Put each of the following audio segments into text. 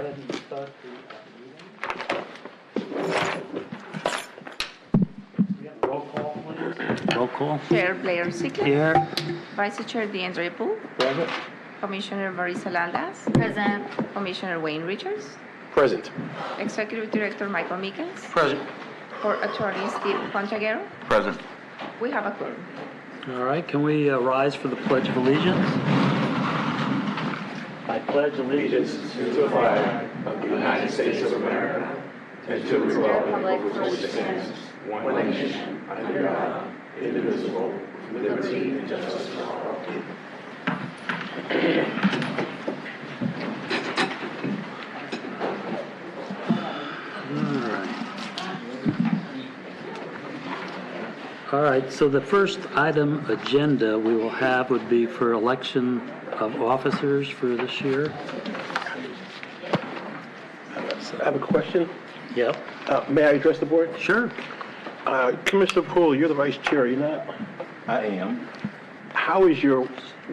ahead and start the meeting. Roll call, please. Roll call. Chair Blair Sickler. Here. Vice Chair DeAndre Poole. Present. Commissioner Marisa Laldas. Present. Commissioner Wayne Richards. Present. Executive Director Michael Meekins. Present. Court Attorney Steve Pontaguero. Present. We have a quorum. All right, can we rise for the Pledge of Allegiance? I pledge allegiance To the flag of the United States of America and to the republic for which it stands, one nation, under God, indivisible, with liberty and justice for all. All right, so the first item agenda we will have would be for election of officers for this year. I have a question. Yep. May I address the board? Sure. Commissioner Poole, you're the vice chair, are you not? I am. How is your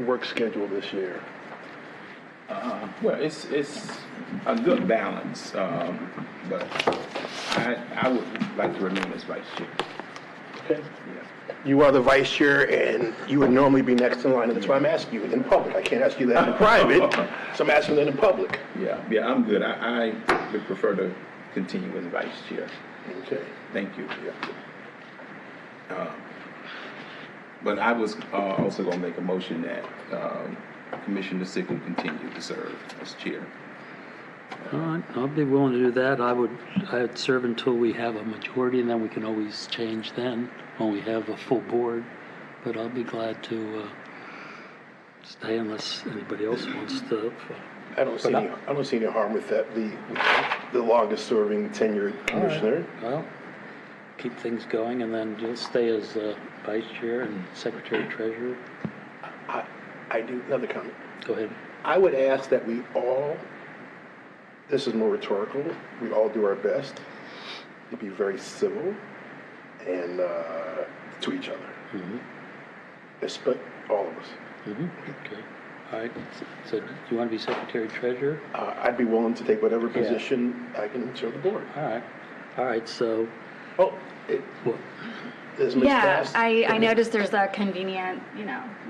work schedule this year? Well, it's a good balance, but I would like to remain as vice chair. Okay. Yeah. You are the vice chair, and you would normally be next in line, and that's why I'm asking you in public. I can't ask you that in private, so I'm asking that in public. Yeah, I'm good. I would prefer to continue as vice chair. Okay. Thank you. But I was also going to make a motion that Commissioner Sickle continue to serve as chair. All right, I'll be willing to do that. I'd serve until we have a majority, and then we can always change then when we have a full board. But I'll be glad to stay unless anybody else wants to. I don't see any harm with that. The longest serving tenured commissioner. Well, keep things going, and then you'll stay as vice chair and secretary treasurer. I do, another comment. Go ahead. I would ask that we all, this is more rhetorical, we all do our best to be very civil and to each other. Respect all of us. Okay. All right. So do you want to be secretary treasurer? I'd be willing to take whatever position I can serve the board. All right. All right. So, Oh, what? is Ms. Yeah, Bass- I noticed there's a convenient,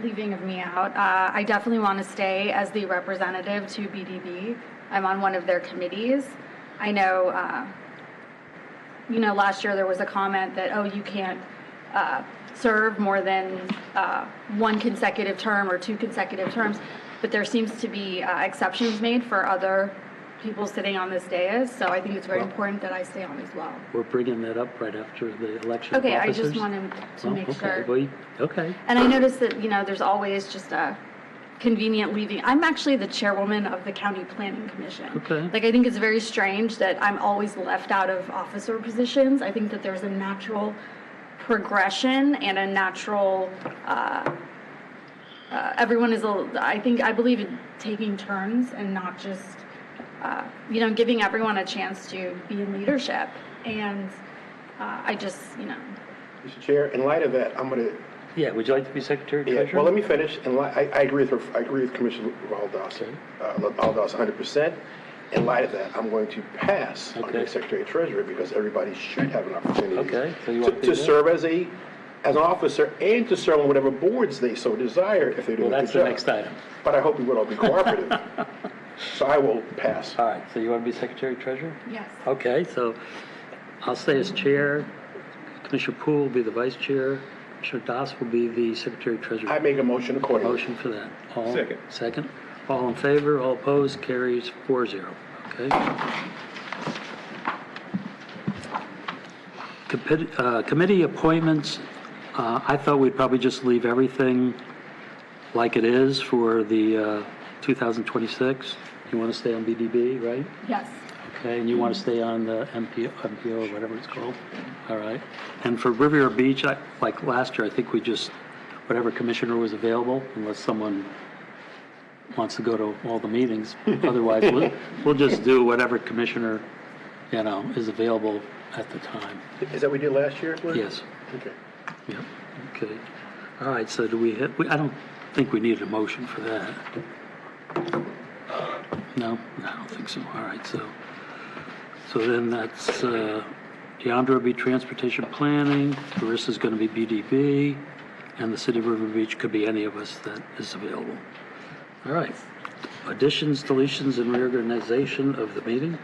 leaving of me out. I definitely want to stay as the representative to BDB. I'm on one of their committees. I know, last year there was a comment that, oh, you can't serve more than one consecutive term or 2 consecutive terms, but there seems to be exceptions made for other people sitting on this dais, so I think it's very important that I stay on as well. We're bringing that up right after the election Okay, of I officers. just wanted to make okay. sure. Well, okay. And I noticed that, there's always just a convenient leaving. I'm actually the chairwoman of the County Planning Commission. Okay. Like, I think it's very strange that I'm always left out of officer positions. I think that there's a natural progression and a natural, everyone is, I believe in taking turns and not just, giving everyone a chance to be in leadership. And I just, Mr. Chair, in light of that, I'm going to. Yeah. Would you like to be secretary Yeah, treasurer? well, let me finish. And I agree with her. I agree with Commissioner Valdas. Okay. Valdas 100%. In light of that, I'm going to pass on Okay. being Secretary Treasurer because everybody should have an opportunity Okay, so you want to to do that? serve as an officer and to serve on whatever boards they so desire if they do Well, a good that's the job. next item. But I hope we would all be cooperative. So I will pass. All right. So you want to be secretary treasurer? yes. Okay. So I'll stay as chair. Commissioner Poole will be the vice chair. Commissioner Das will be the secretary treasurer. I make a motion accordingly. Motion for that. All, Second. Second. All in favor, all opposed, carries 4-0. Okay. Committee appointments, I thought we'd probably just leave everything like it is for the 2026. You want to stay on BDB, right? Yes. Okay, and you want to stay on the MPO or whatever it's called? All right. And for Riviera Beach, like last year, I think we just, whatever commissioner was available, unless someone wants to go to all the meetings. Otherwise, we'll just do whatever commissioner, is available at the time. Is that what we did last year, Glenn? Yes. Okay. Yep. Okay. All right, so do I don't think we need a motion for that. No, I don't think so. All right, so then that's, Deandra will be transportation planning, Carissa's going to be BDB, and the City of River Beach could be any of us that is available. All right. Additions, deletions, and reorganization of the meeting?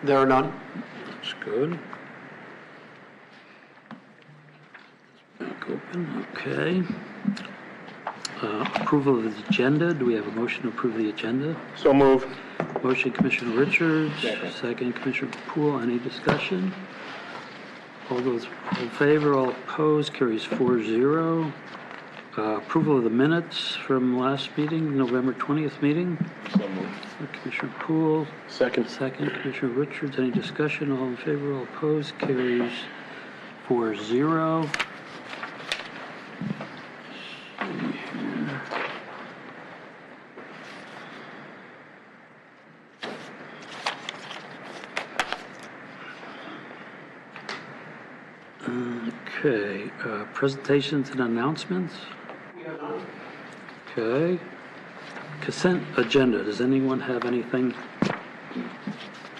There are none. That's good. Back open, okay. Approval of the agenda, do we have a motion to approve the agenda? So move. Motion Commissioner Richards, Second. second Commissioner Poole, any discussion? All those in favor, all opposed, carries 4-0. Approval of the minutes from last meeting, November 20th meeting. So moved. Commissioner Poole, Second. second Commissioner Richards, any discussion? All in favor, all opposed, carries 4-0. Okay, presentations and announcements? Okay. Consent agenda, does anyone have anything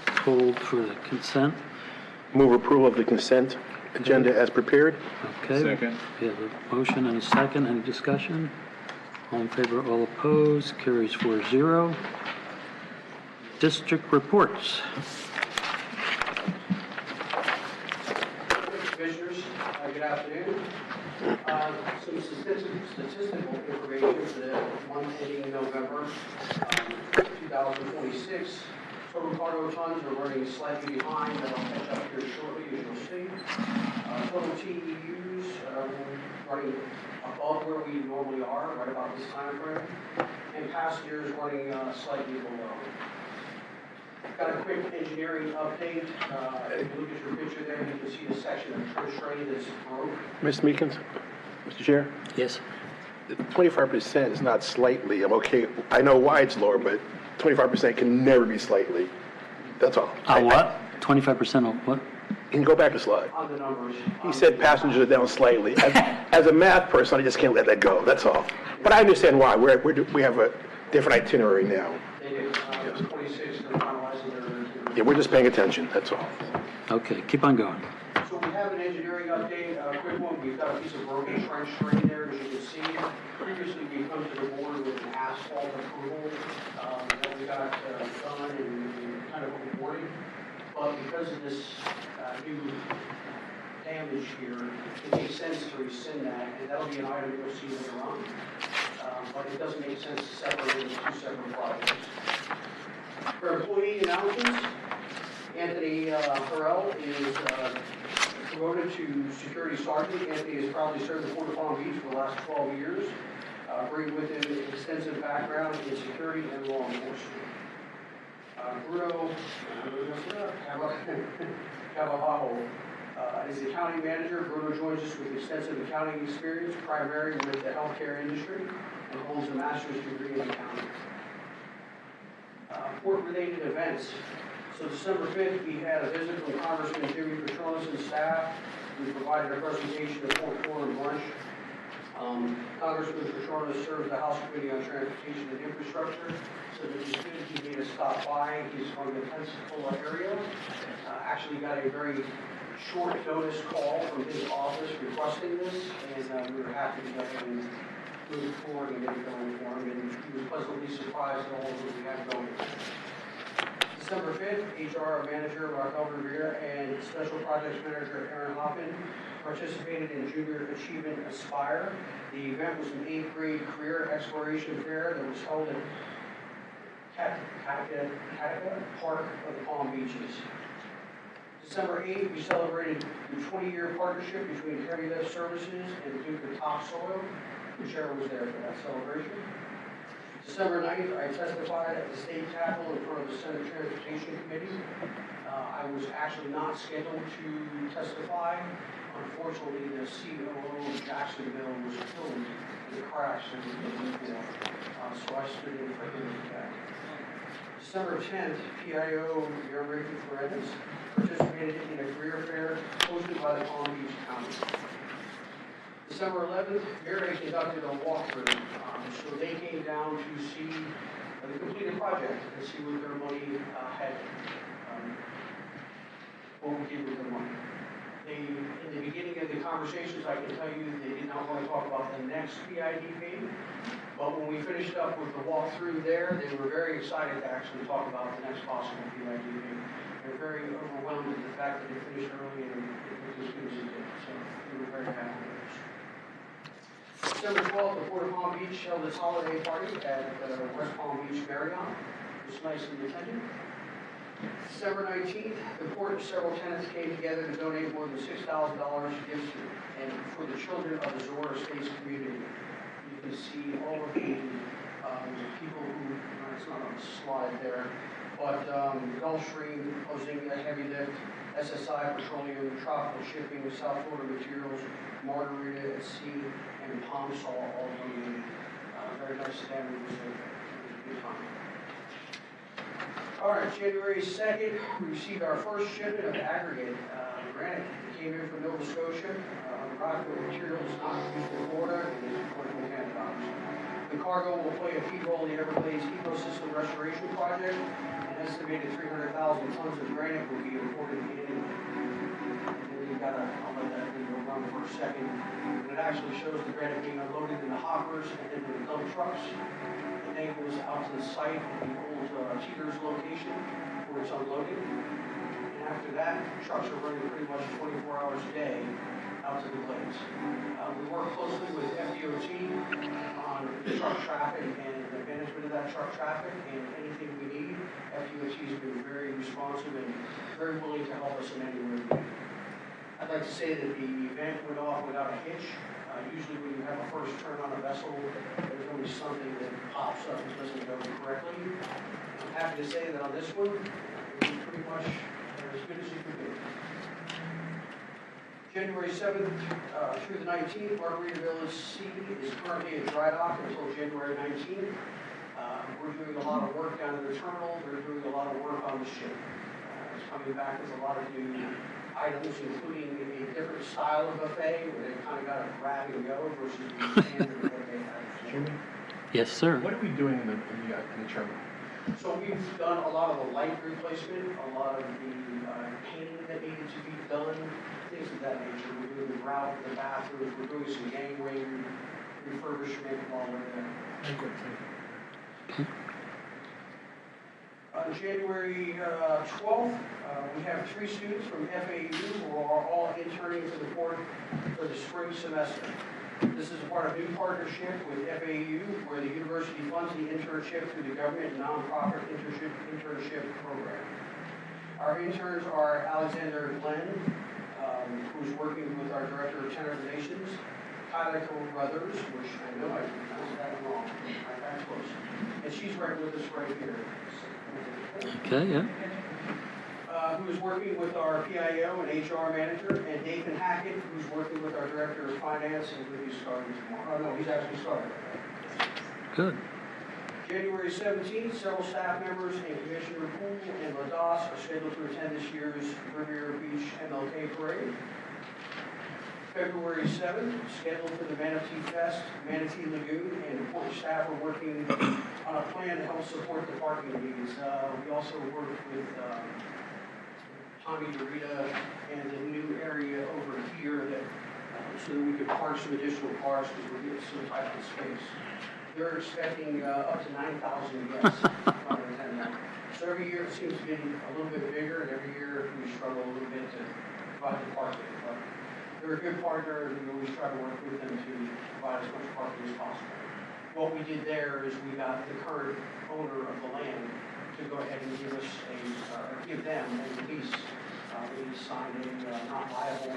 pulled for the consent? Move approval of the consent agenda as prepared. Okay. Second. We have a motion and a second, any discussion? All in favor, all opposed, carries 4-0. District reports. Commissioners, good afternoon. Some statistical information for the month ending November 2026. Total cargo tons are running slightly behind. That'll catch up here shortly, as you'll see. Total TEUs running above where we normally are, right about this time frame. And passengers running slightly below. Got a quick engineering update. If you look at your picture there, you can see the section of trench drain that's broke. Mr. Meekins, Mr. Chair, Yes. 25% is not slightly. I'm okay. I know why it's lower, but 25% can never be slightly. That's all. What? 25% of what? Can you go back a slide? On the numbers. He said passengers are down slightly. As a math person, I just can't let that go. That's all. But I understand why. We have a different itinerary now. They do. 26, they're finalizing their. Yeah, we're just paying attention. That's all. Okay, keep on going. So we have an engineering update, a quick one. We've got a piece of broken trench drain there, as you can see. Previously, we come to the board with an asphalt approval that we got done and kind of awarded. But because of this new damage here, it makes sense to rescind that, and that'll be an item you'll see later on. But it doesn't make sense to separate it as two separate projects. For employee announcements, Anthony Harrell is promoted to security sergeant. Anthony has probably served the Port of Palm Beach for the last 12 years, bringing with him an extensive background in security and law enforcement. Bruno Cavajo is the accounting manager. Bruno joins us with extensive accounting experience, primarily with the healthcare industry, and holds a master's degree in accounting. Port-related events. So December 5th, we had a visit from Congressman Jimmy Petronas and staff. We provided a presentation at Port Forum lunch. Congressman Petronas serves the House Committee on Transportation and Infrastructure, so that as soon as he made a stop by, he's from the Pensacola area. Actually got a very short notice call from his office requesting this, and we were happy to go ahead and move forward and get it going for him, and he was pleasantly surprised at all that we had going. December 5th, HR manager Raquel Rivera and special projects manager Aaron Hoffman participated in Junior Achievement Aspire. The event was an 8th grade career exploration fair that was held at Catacca Park of the Palm Beaches. December 8th, we celebrated the 20-year partnership between Heavy Lift Services and Duke of Topsoil. The chair was there for that celebration. December 9th, I testified at the State Capitol in front of the Senate Transportation Committee. I was actually not scheduled to testify. Unfortunately, the COO of Jacksonville was killed in a crash that was in detail. So I stood in for him for that. December 10th, PIO Mayor Ferencz participated in a career fair hosted by the Palm Beach County. December 11th, Mary conducted a walkthrough. So they came down to see for the completed project and see what their money had, what we did with the money. They, in the beginning of the conversations, I can tell you, they did not want to talk about the next PIDP, but when we finished up with the walkthrough there, they were very excited to actually talk about the next possible PIDP. They're very overwhelmed at the fact that they finished early and it looked as good as it did, so they were very happy with us. December 12th, the Port of Palm Beach held its holiday party at West Palm Beach Marriott. It was nicely attended. December 19th, the port and several tenants came together to donate more than $6,000 gifts and for the children of the Zora Space community. You can see all of the people who, it's not on the slide there, but Gulfstream hosting a heavy lift, SSI Petroleum, Tropical Shipping, South Florida Materials, Margarita at Sea, and Palm Sol all donated. Very nice of them. It was a good time. All right, January 2nd, we received our first shipment of aggregate granite. It came in from Nova Scotia. Rockwood material is not used in Florida. It is imported from Canada. The cargo will play a key role in the Everglades ecosystem restoration project. An estimated 300,000 tons of granite will be imported in. I'll let that video run for a second. And it actually shows the granite being unloaded in the hoppers and then in the dump trucks. It then goes out to the site at the old Cheaters location where it's unloaded. And after that, trucks are running pretty much 24 hours a day out to the glades. We work closely with FDOT on truck traffic and the management of that truck traffic, and anything we need, FDOT has been very responsive and very willing to help us in any way we need. I'd like to say that the event went off without a hitch. Usually when you have a first turn on a vessel, there's always something that pops up and doesn't go correctly. I'm happy to say that on this one, it was pretty much as good as it could be. January 7th through the 19th, Margaritaville Sea is currently at dry dock until January 19th. We're doing a lot of work down in the terminal. They're doing a lot of work on the ship. It's coming back with a lot of new items, including a different style of buffet where they kind of got a grab and go versus the standard what they have. Jimmy, Yes, sir. what are we doing in the terminal? So we've done a lot of the light replacement, a lot of the painting that needed to be done, things of that nature. We're doing the grout, the bathrooms, we're doing some gangway refurbishment while we're there. On January 12th, we have 3 students from FAU who are all interning for the port for the spring semester. This is a part of a new partnership with FAU, where the university funds the internship through the government nonprofit internship program. Our interns are Alexander Glenn, who's working with our director of Tenor Relations, Kyla Brothers, which I know I pronounced that wrong, I got close, and she's right with us right here. Okay, yeah. Who is working with our PIO and HR manager, and Nathan Hackett, who's working with our director of finance, and who he's starting tomorrow. Oh, no, he's actually started. Good. January 17th, several staff members and Commissioner Poole and LaDosse are scheduled to attend this year's Riviera Beach MLK Parade. February 7th, scheduled for the Manatee Fest, Manatee Lagoon, and important staff are working on a plan to help support the parking needs. We also work with Tommy Dorita and the new area over here that so that we could park some additional cars because we're getting some type of space. They're expecting up to 9,000 guests. So every year it seems to be a little bit bigger, and every year we struggle a little bit to provide the parking. But they're a good partner, and we always try to work with them to provide as much parking as possible. What we did there is we got the current owner of the land to go ahead and give us give them a lease. We signed a not liable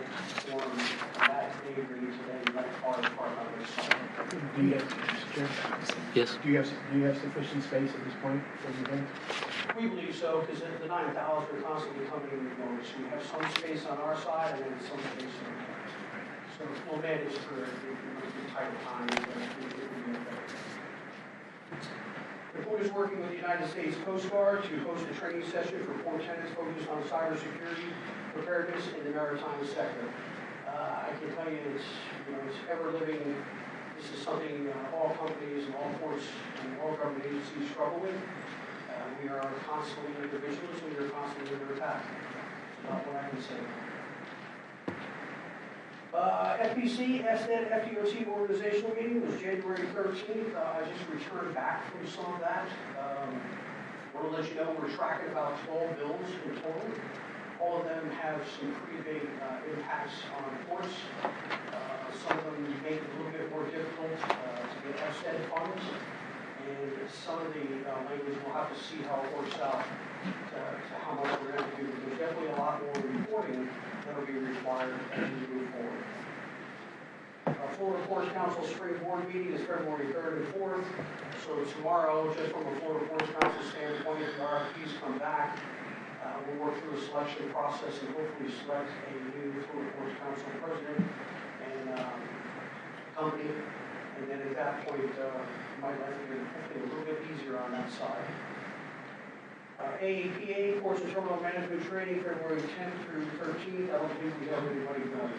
form that they agreed to then let cars park on their site. Do you have, Yes. do you have sufficient space at this point for the event? We believe so, because the 9,000 are constantly coming in and going. So we have some space on our side and then some space on the other. So we'll manage for the tight time. The port is working with the United States Coast Guard to host a training session for port tenants focused on cybersecurity preparedness in the maritime sector. I can tell you it's ever living. This is something all companies and all courts and all government agencies struggle with. We are constantly under vigilance and we are constantly under attack. That's about what I can say. FBC, SNET, FDOT organizational meeting was January 13th. I just returned back from some of that. I want to let you know we're tracking about 12 bills in total. All of them have some pretty big impacts on courts. Some of them make it a little bit more difficult to get SNET funds. And some of the language, we'll have to see how it works out to how much we're going to do. There's definitely a lot more reporting that will be required as we move forward. Florida Courts Council Spring Board meeting is February 3rd and 4th. So tomorrow, just from a Florida Courts Council standpoint, if the RFPs come back, we'll work through the selection process and hopefully select a new Florida Courts Council president and company. And then at that point, might life will be hopefully a little bit easier on that side. AAPA, Ports and Terminal Management Training, February 10th through 13th. I don't think we have anybody going.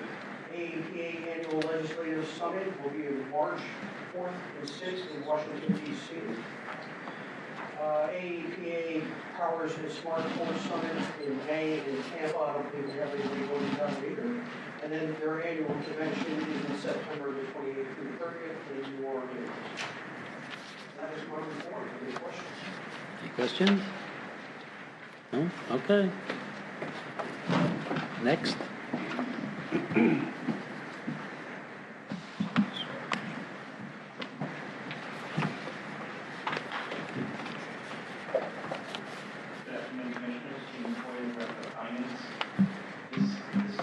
AAPA Annual Legislative Summit will be in March 4th and 6th in Washington, D.C. AAPA Powers and Smart Ports Summit in May in Tampa. I don't think we have anybody going to that either. And then their annual convention is in September the 28th through the 30th in New Orleans. That is my report. Any questions? Any questions? No? Okay. Next. Good afternoon, Commissioners. Stephen Foy, Director of Finance. This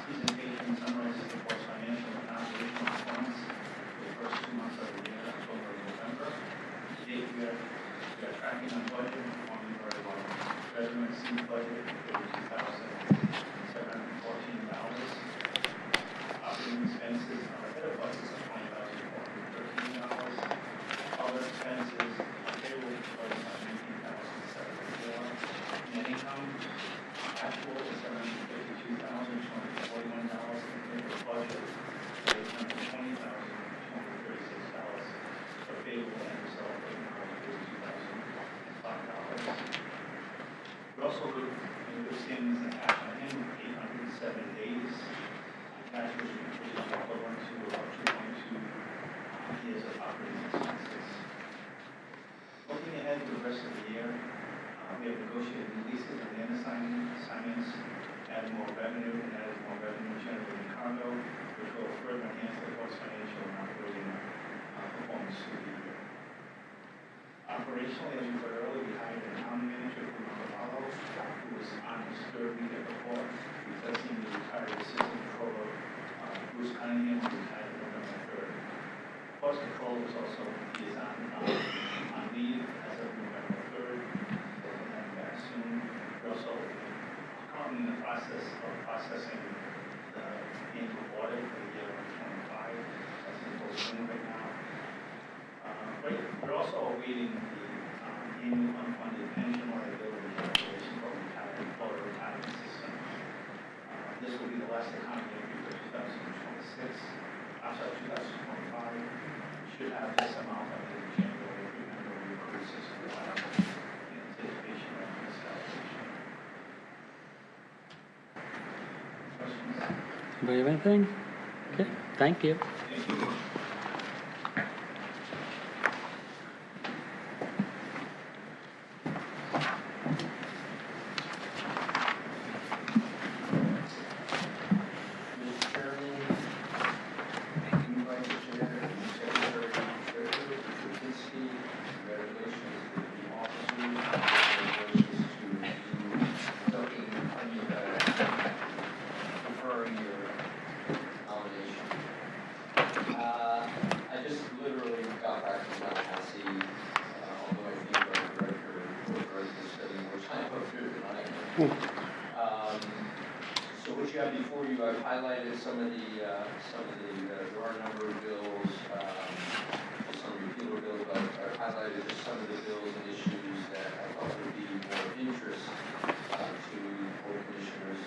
presentation summarizes the Board's financial and operational performance for the first 2 months of the year, October and November. To date, we are tracking on budget and performing very well. Revenue exceeds budget at $32,714. Operating expenses are ahead of budgets of $20,413. Other expenses are favorable to budget by $19,704. Net income actual is $752,241 compared to budget of $820,236. So favorable end result of $852,005. We also look in good standings in cash on hand, 807 days. Cash was equivalent to about 2.2 years of operating expenses. Looking ahead to the rest of the year, we have negotiated new leases and land assignments, adding more revenue and adding more revenue generating cargo, which will further enhance the Port's financial and operating performance through the year. Operationally, as you heard earlier, we hired an accounting manager from Montalvo, who was on his third week at the port, replacing the retired assistant controller, Bruce Cunningham, who retired November 3rd. Ports Control was also on leave as of November 3rd. We'll have him back soon. We're also currently in the process of processing the annual audit for the year 2025. That's in full swing right now. We're also awaiting the annual unfunded pension liability calculation for Florida retirement system. This will be the last accounting entry for 2026. I'm sorry, 2025. We should have this amount by the end of January if we remember we approved system in anticipation of this calculation. Questions? Anybody have anything? Okay, thank you. Thank you. So what you have before you, I've highlighted some of the there are a number of bills, some repealer bills, but I've highlighted just some of the bills and issues that I thought would be more of interest to board commissioners.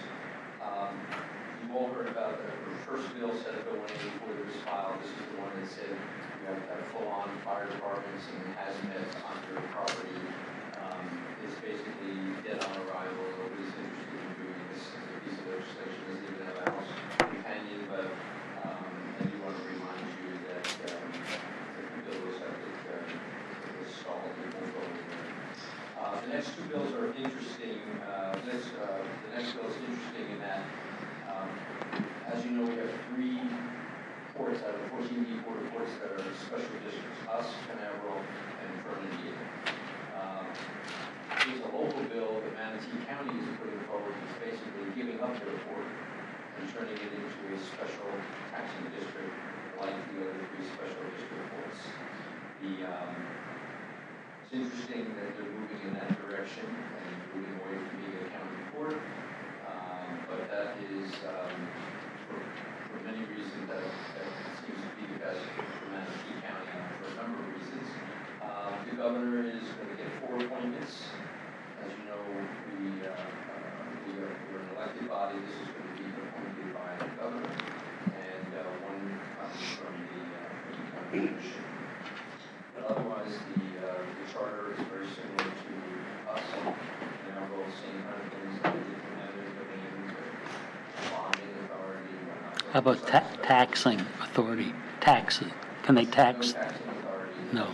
You've all heard about the first bill, Senate Bill 184 that was filed. This is the one that said you have to have full-on fire departments and hazmat on your property. It's basically dead on arrival. Nobody's interested in doing this as a piece of legislation. It doesn't even have a house companion, but I do want to remind you that the bill was, I think, it was stalled. It won't go anywhere. The next two bills are interesting. The next bill is interesting in that, as you know, we have 3 ports out of the 14 deep-water ports that are special districts: us, Canaveral, and Fernandina. There's a local bill that Manatee County is putting forward that's basically giving up their port and turning it into a special taxing district like the other 3 special district ports. It's interesting that they're moving in that direction and moving away from being a county port, but that is, for many reasons, that seems to be the best for Manatee County for a number of reasons. The governor is going to get 4 appointments. As you know, we're an elected body. This is going to be appointed by the governor, and 1 comes from the county commission. But otherwise, the charter is very similar to us, and our role, same kind of things that we did from eminent domain, bonding authority, whatnot. How about taxing authority? Taxes? Can they tax? No taxing authority. No.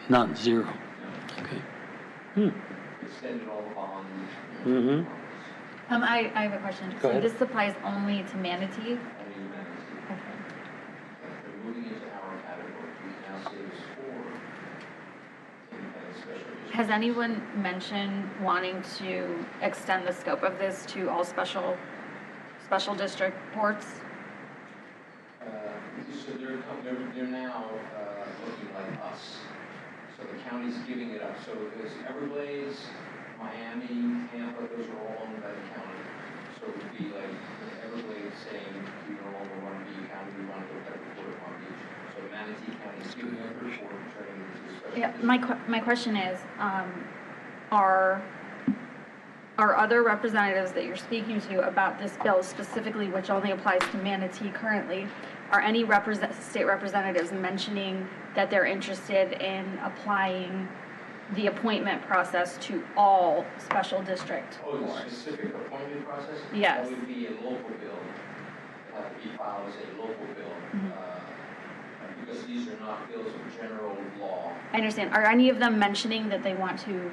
None, 0. Okay. Extended all the bonds. Mm-hmm. I have a question. Go So ahead. this applies only to Manatee? Only amenities. Okay. They're moving into our category. We can now say there's 4 independent special districts. Has anyone mentioned wanting to extend the scope of this to all special district ports? So they're now looking like us. So the county's giving it up. So there's Everglades, Miami, Tampa, those are all owned by the county. So it would be like Everglades saying, we no longer want to be a county, we want to go back to Port Palm Beach. So Manatee County's giving up their port and turning it into a special Yeah, district. my question is, are other representatives that you're speaking to about this bill specifically, which only applies to Manatee currently, are any state representatives mentioning that they're interested in applying the appointment process to all special district Oh, the boards? specific appointment process? Yes. That would be a local bill. It have to be filed as a local bill. Because these are not bills of general law. I understand. Are any of them mentioning that they want to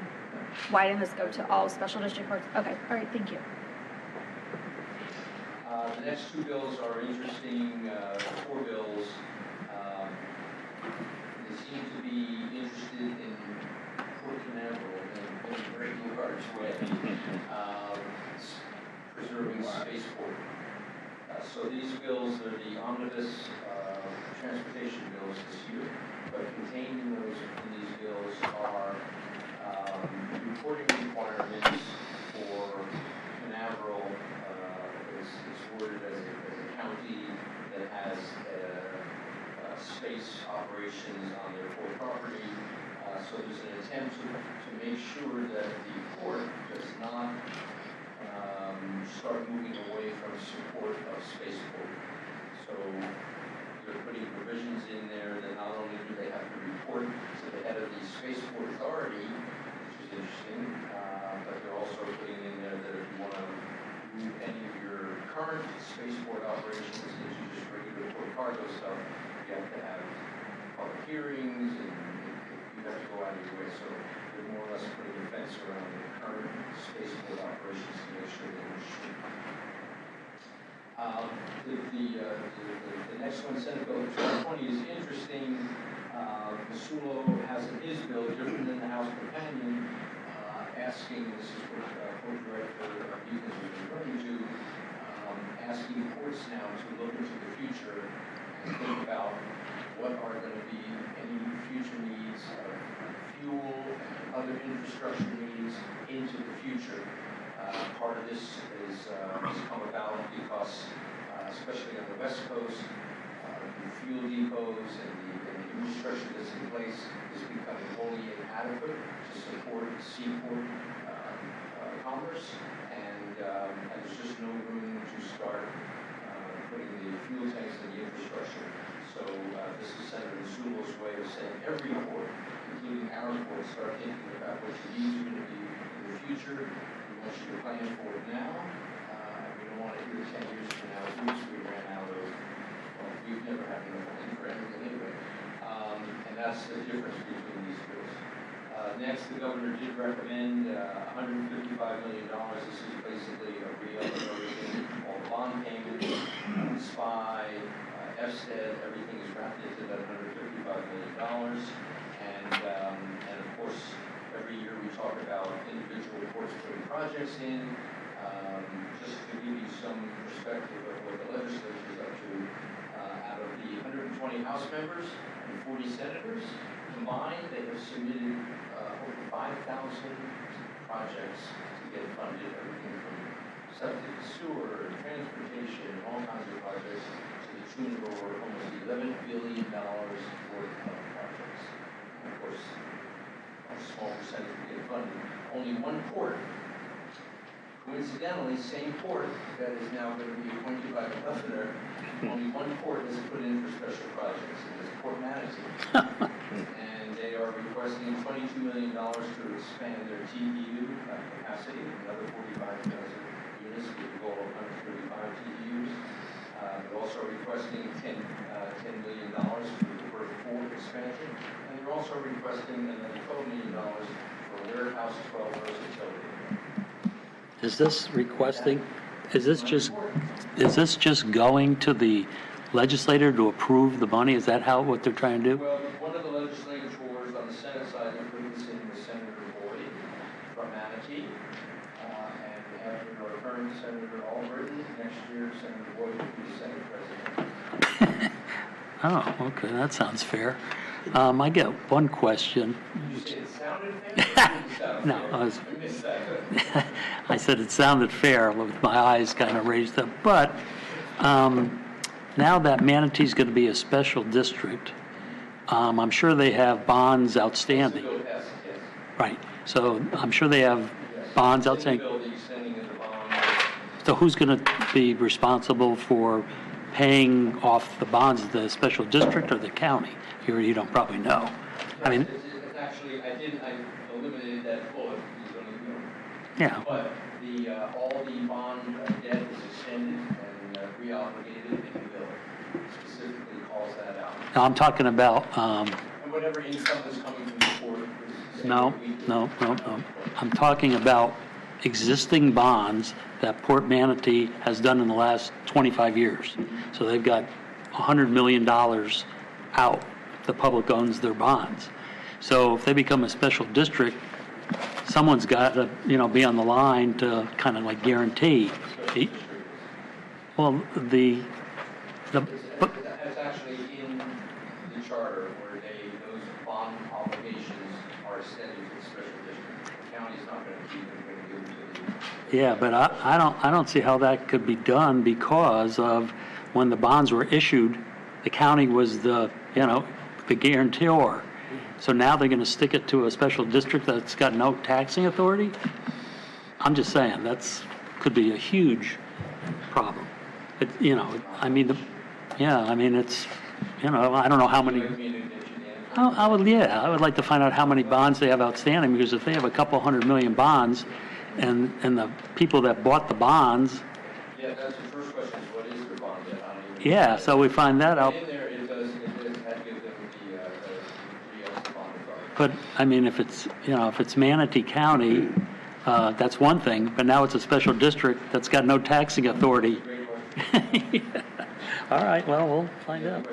widen the scope to all special district courts? Okay, all right, thank you. The next 2 bills are interesting, 4 bills. They seem to be interested in Port Canaveral in a very large way, preserving spaceport. So these bills are the omnibus transportation bills this year, but contained in these bills are reporting requirements for Canaveral. It's worded as a county that has space operations on their port property. So there's an attempt to make sure that the port does not start moving away from support of spaceport. So you're putting provisions in there that not only do they have to report to the head of the spaceport authority, which is interesting, but they're also putting in there that if you want to move any of your current spaceport operations into just regular port cargo stuff, you have to have public hearings and you have to go out of your way. So they're more or less putting a fence around the current spaceport operations to make sure they don't shoot. The next one, Senate Bill 2020, is interesting. Masulo has in his bill, different than the House companion, asking, this is what Port Director Beacons was referring to, asking courts now to look into the future and think about what are going to be any future needs of fuel and other infrastructure needs into the future. Part of this has come about because, especially on the West Coast, the fuel depots and the infrastructure that's in place is becoming wholly inadequate to support seaport commerce, and there's just no room to start putting the fuel tanks in the infrastructure. So So this is Senator Sewell's way of saying every port, including our port, start thinking about what your needs are going to be in the future. We want you to plan for it now. We don't want to hear 10 years from now, oops, we ran out of, well, we've never had enough money for anything anyway. And that's the difference between these bills. Next, the governor did recommend $155 million. This is basically a re-up of everything, all the bond payments, SPY, FSTED, everything is wrapped into that $155 million. And of course, every year we talk about individual ports putting projects in. Just to give you some perspective of what the legislature is up to, out of the 120 House members and 40 senators combined, they have submitted over 5,000 projects to get funded, everything from septic, sewer, transportation, all kinds of projects, to the tune of over almost $11 billion worth of projects. And of course, a small percentage will get funded. Only one port, coincidentally, same port that is now going to be appointed by the governor, only one port is put in for special projects, and it's Port Manatee. And they are requesting $22 million to expand their TEU capacity, another 45,000 units with a goal of 135 TEUs. They're also requesting $10 million for the Berth 4 expansion, and they're also requesting another $12 million for Warehouse 12 versatility. Is this requesting, is this just going to the legislator to approve the money? Is that what they're trying to do? Well, one of the legislators on the Senate side that put this in was Senator Boyd from Manatee. And after our current Senator Albritton, next year Senator Boyd will be the Senate President. Oh, okay, that sounds fair. I get one question. You said it sounded fair? No, I missed that. I said it sounded fair with my eyes kind of raised up. But now that Manatee's going to be a special district, I'm sure they have bonds outstanding. Yes, yes. Right. So I'm sure they have bonds outstanding. Bill, the extending of the bond. So who's going to be responsible for paying off the bonds, the special district or the county? You don't probably know. I mean, It's actually, I eliminated that bullet. yeah. But all the bond debt is extended and reobligated in the bill. Specifically calls that out. Now I'm talking about, And whatever income is coming from the port. no. I'm talking about existing bonds that Port Manatee has done in the last 25 years. So they've got $100 million out. The public owns their bonds. So if they become a special district, someone's got to, be on the line to kind of like guarantee. Well, It's actually in the charter where those bond obligations are extended to the special district. The county's not going to keep them, going to give them to the. yeah, but I don't see how that could be done because of when the bonds were issued, the county was the guarantor. So now they're going to stick it to a special district that's got no taxing authority? I'm just saying, could be a huge problem. It's, I don't know how many. I would like to find out how many bonds they have outstanding, because if they have a couple $100 million bonds, and the people that bought the bonds. Yeah, that's the first question, is what is their bond debt? Yeah, so we find that out. In there, it does have give them the bond authority. But, if it's Manatee County, that's one thing, but now it's a special district that's got no taxing authority. Great question. All right, well, we'll find out.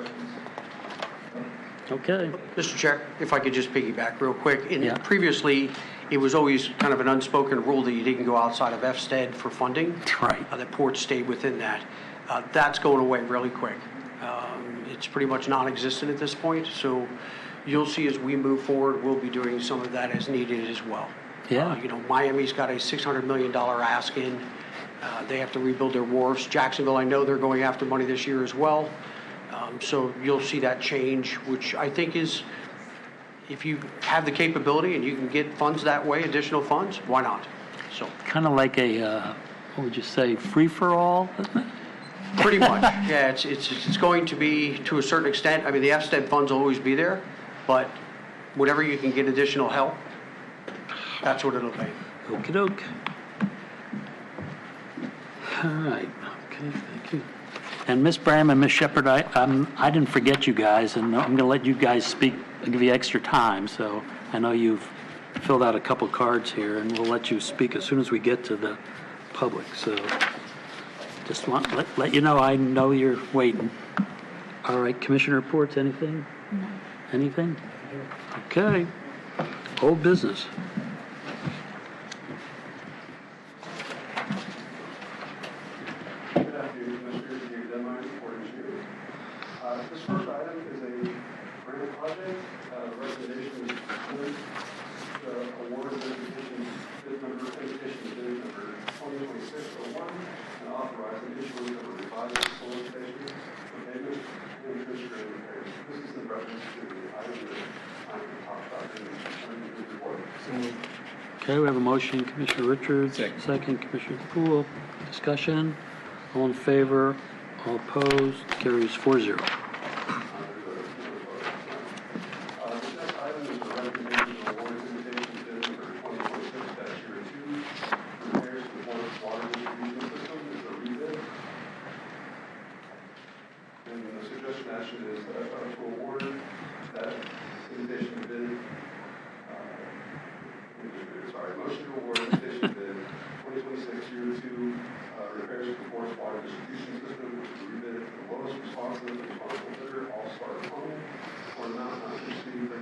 Okay. Mr. Chair, if I could just piggyback real quick. Yeah. Previously, it was always kind of an unspoken rule that you didn't go outside of FSTED for funding. Right. That ports stayed within that. That's going away really quick. It's pretty much non-existent at this point, so you'll see as we move forward, we'll be doing some of that as needed as well. Yeah. Miami's got a $600 million ask in. They have to rebuild their wharfs. Jacksonville, I know they're going after money this year as well. So you'll see that change, which I think is, if you have the capability and you can get funds that way, additional funds, why not? So Kind of like a, what would you say, free-for-all, isn't it? Pretty much, yeah, it's going to be, to a certain extent, I mean, the FSTED funds will always be there, but whatever you can get additional help, that's what it'll be. Okey-doke. All right, okay, thank you. And Ms. Bram and Ms. Shepherd, I didn't forget you guys, and I'm going to let you guys speak, I'll give you extra time, so I know you've filled out a couple cards here, and we'll let you speak as soon as we get to the public, so just want let you know I know you're waiting. All right, Commissioner reports, anything? No. Anything? Okay. Old business. Good afternoon, Commissioners. David Denmeyer, Report Engineer. This first item is a grant project. Recommendation is the award of invitation bid number 2026-01 and authorize the issuance of a revised solicitation for payment and interest rate repairs. This is in reference to the item that I'm talking about in the report. Okay, we have a motion, Commissioner Richards. Second, Commissioner Poole. Discussion. All in favor, all opposed, carries 4-0. The next item is a recommendation of award invitation bid number 2026-02, repairs to the board's water distribution system is a rebid. And the suggestion action is to award that invitation bid, motion to award invitation bid 2026-02, repairs to the board's water distribution system, which is a rebid to the lowest responsible bidder, All-Star Plumbing, for an amount not to exceed $39,745.89.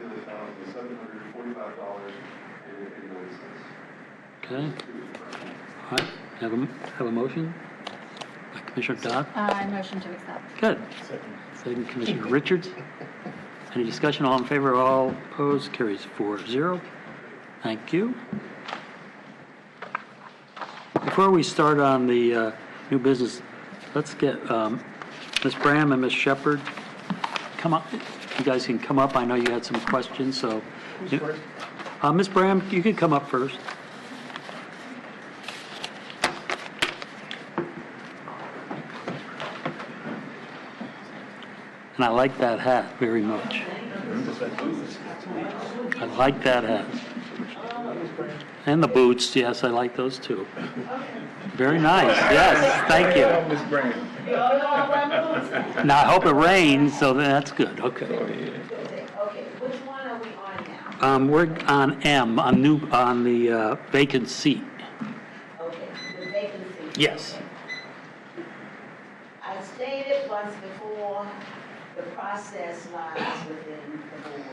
Okay. All right, have a motion? By Commissioner Dodd? Motion to accept. Good. Second, Commissioner Richards. Any discussion? All in favor, all opposed, carries 4-0. Thank you. Before we start on the new business, let's get Ms. Bram and Ms. Shepherd come up. You guys can come up. I know you had some questions, so. Ms. Bram, you can come up first. And I like that hat very much. I like that hat. And the boots, yes, I like those too. Very nice, yes, thank you. Now, I hope it rains, so that's good, okay. Okay, which one are we on now? We're on M, on the vacant seat. Okay, the vacancy. Yes. Okay. I stated once before, the process lies within the board.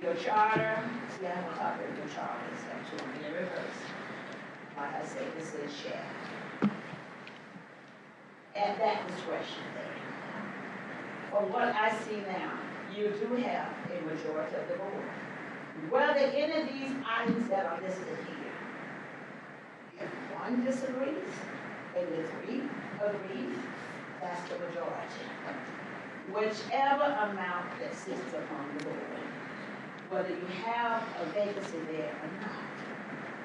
Your charter, see, I haven't talked about your charter, it's actually in reverse. Like I say, this is shall. At that discretion there. From what I see now, you do have a majority of the board. Whether any of these items that are listed here, if one disagrees, and the three agrees, that's the majority. Whichever amount that sits upon the board, whether you have a vacancy there or not,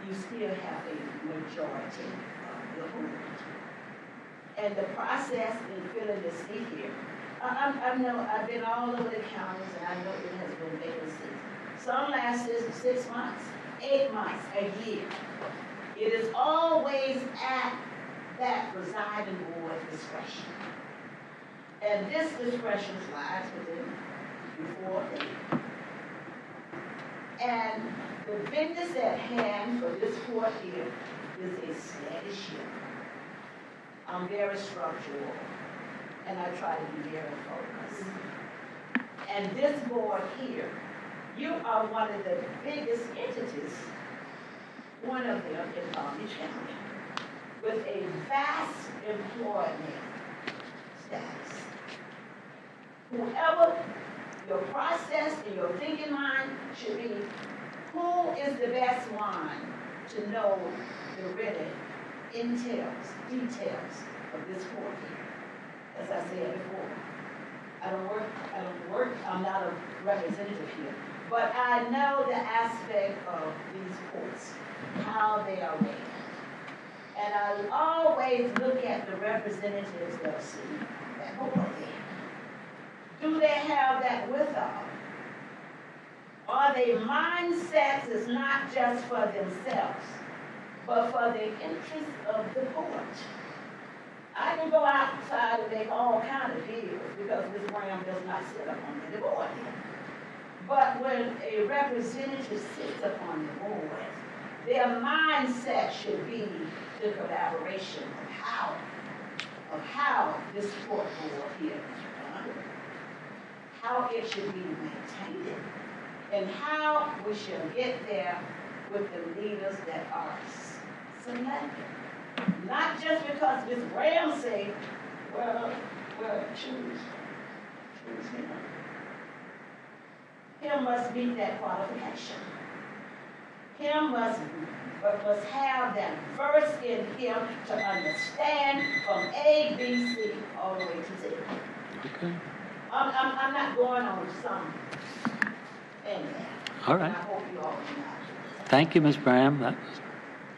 you still have a majority of the board. And the process in filling the seat here, I know I've been all over the counties and I know it has been vacancies. Some lasted 6 months, 8 months, a year. It is always at that presiding board discretion. And this discretion lies within before them. And the business at hand for this court here is a steady ship. I'm very structural, and I try to be very focused. And this board here, you are one of the biggest entities, one of them in Palm Beach County, with a vast employment status. Whoever your process and your thinking mind should be, who is the best one to know the really details of this court here? As I said before, I'm not a representative here, but I know the aspect of these courts, how they are rated. And I always look at the representatives that see that board there. Do they have that with them? Are their mindsets is not just for themselves, but for the interest of the board? I can go outside and make all kind of deals because Ms. Graham does not sit up on the board. But when a representative sits upon the board, their mindset should be the collaboration of how this sport board here is run, how it should be maintained, and how we should get there with the leaders that are selected. Not just because Ms. Graham say, well, choose him. Him must meet that qualification. Him must have that verse in him to understand from A, B, C, all the way to Z. Okay. I'm not going on some thing there. All right. And I hope you all do not. Thank you, Ms. Graham. That was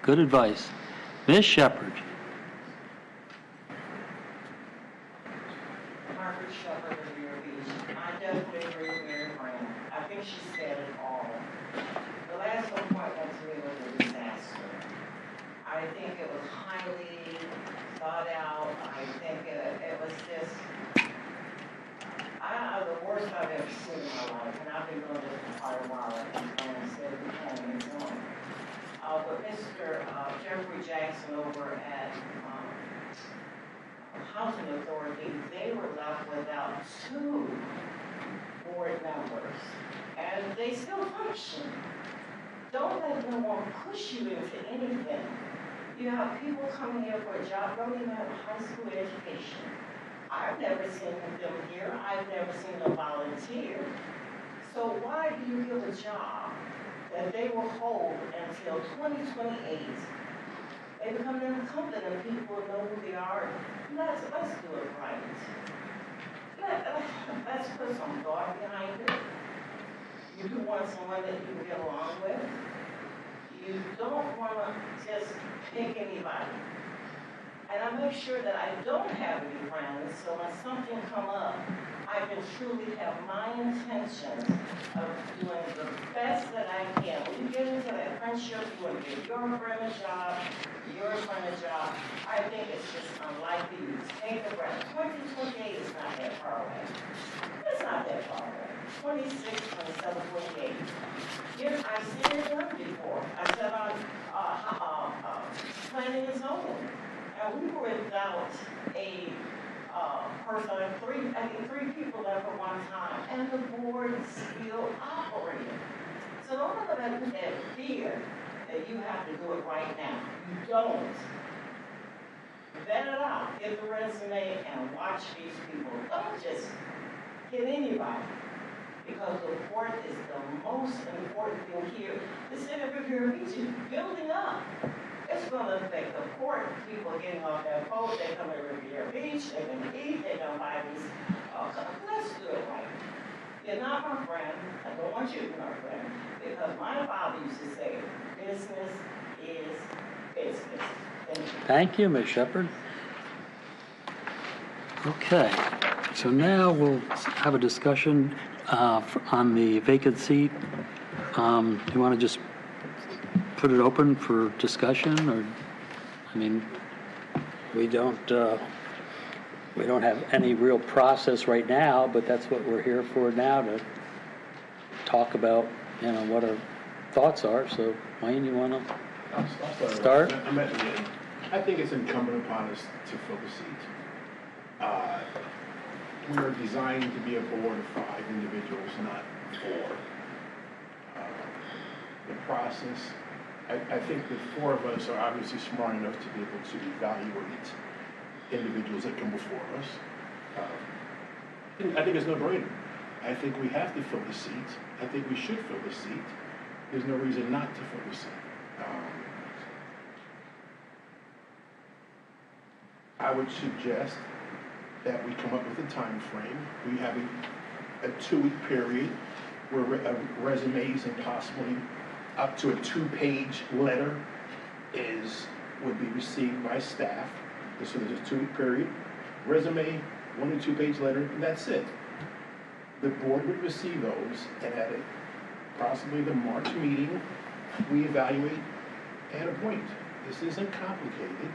good advice. Ms. Shepherd. Margaret Shepherd of Vero Beach. I definitely agree with Mary Graham. I think she said it all. The last appointment to me was a disaster. I think it was highly thought out. I think it was just, the worst I've ever seen in my life. And I've been doing this for quite a while. I think Graham said the planning and zoning. But Mr. Jeffrey Jackson over at Housing Authority, they were left without 2 board members, and they still function. Don't let no one push you into anything. You have people coming here for a job, don't even have a high school education. I've never seen them here. I've never seen them volunteer. So why do you give a job that they will hold until 2028? They become incumbent and people know who they are. Let's do it right. Let's put some thought behind it. You do want someone that you can get along with. You don't want to just pick anybody. And I make sure that I don't have any friends, so when something come up, I can truly have my intentions of doing the best that I can. When you get into that friendship, you want to give your friend a job, your friend a job. I think it's just unlikely. You take a breath. 2028 is not that far away. It's not that far away. 26, 27, 28. Yes, I've seen it done before. I sat on planning and zoning. And we were without a person, I think 3 people left at one time, and the board still operated. So don't let that fear that you have to do it right now. You don't. Vet it out, get the resume, and watch these people. Don't just get anybody. Because the board is the most important thing here. The city of Vero Beach is building up. It's going to affect the port. People getting off that boat, they come to Riviera Beach, they're going to eat, they're going to buy these. Let's do it right. You're not my friend. I don't want you to be my friend. Because my father used to say, business is business. Thank you, Ms. Shepherd. Okay, so now we'll have a discussion on the vacant seat. Do you want to just put it open for discussion, or, I mean, we don't have any real process right now, but that's what we're here for now, to talk about, what our thoughts are. So, Wayne, you want to I'll start? I think it's incumbent upon us to fill the seat. We are designed to be a board of 5 individuals, not 4. The process, I think the 4 of us are obviously smart enough to be able to evaluate individuals that come before us. I think it's no-brainer. I think we have to fill the seat. I think we should fill the seat. There's no reason not to fill the seat. I would suggest that we come up with a time frame. We have a 2-week period where resumes and possibly up to a 2-page letter is would be received by staff. So there's a 2-week period, resume, 1 to 2 page letter, and that's it. The board would receive those, and at possibly the March meeting, we evaluate and appoint. This isn't complicated.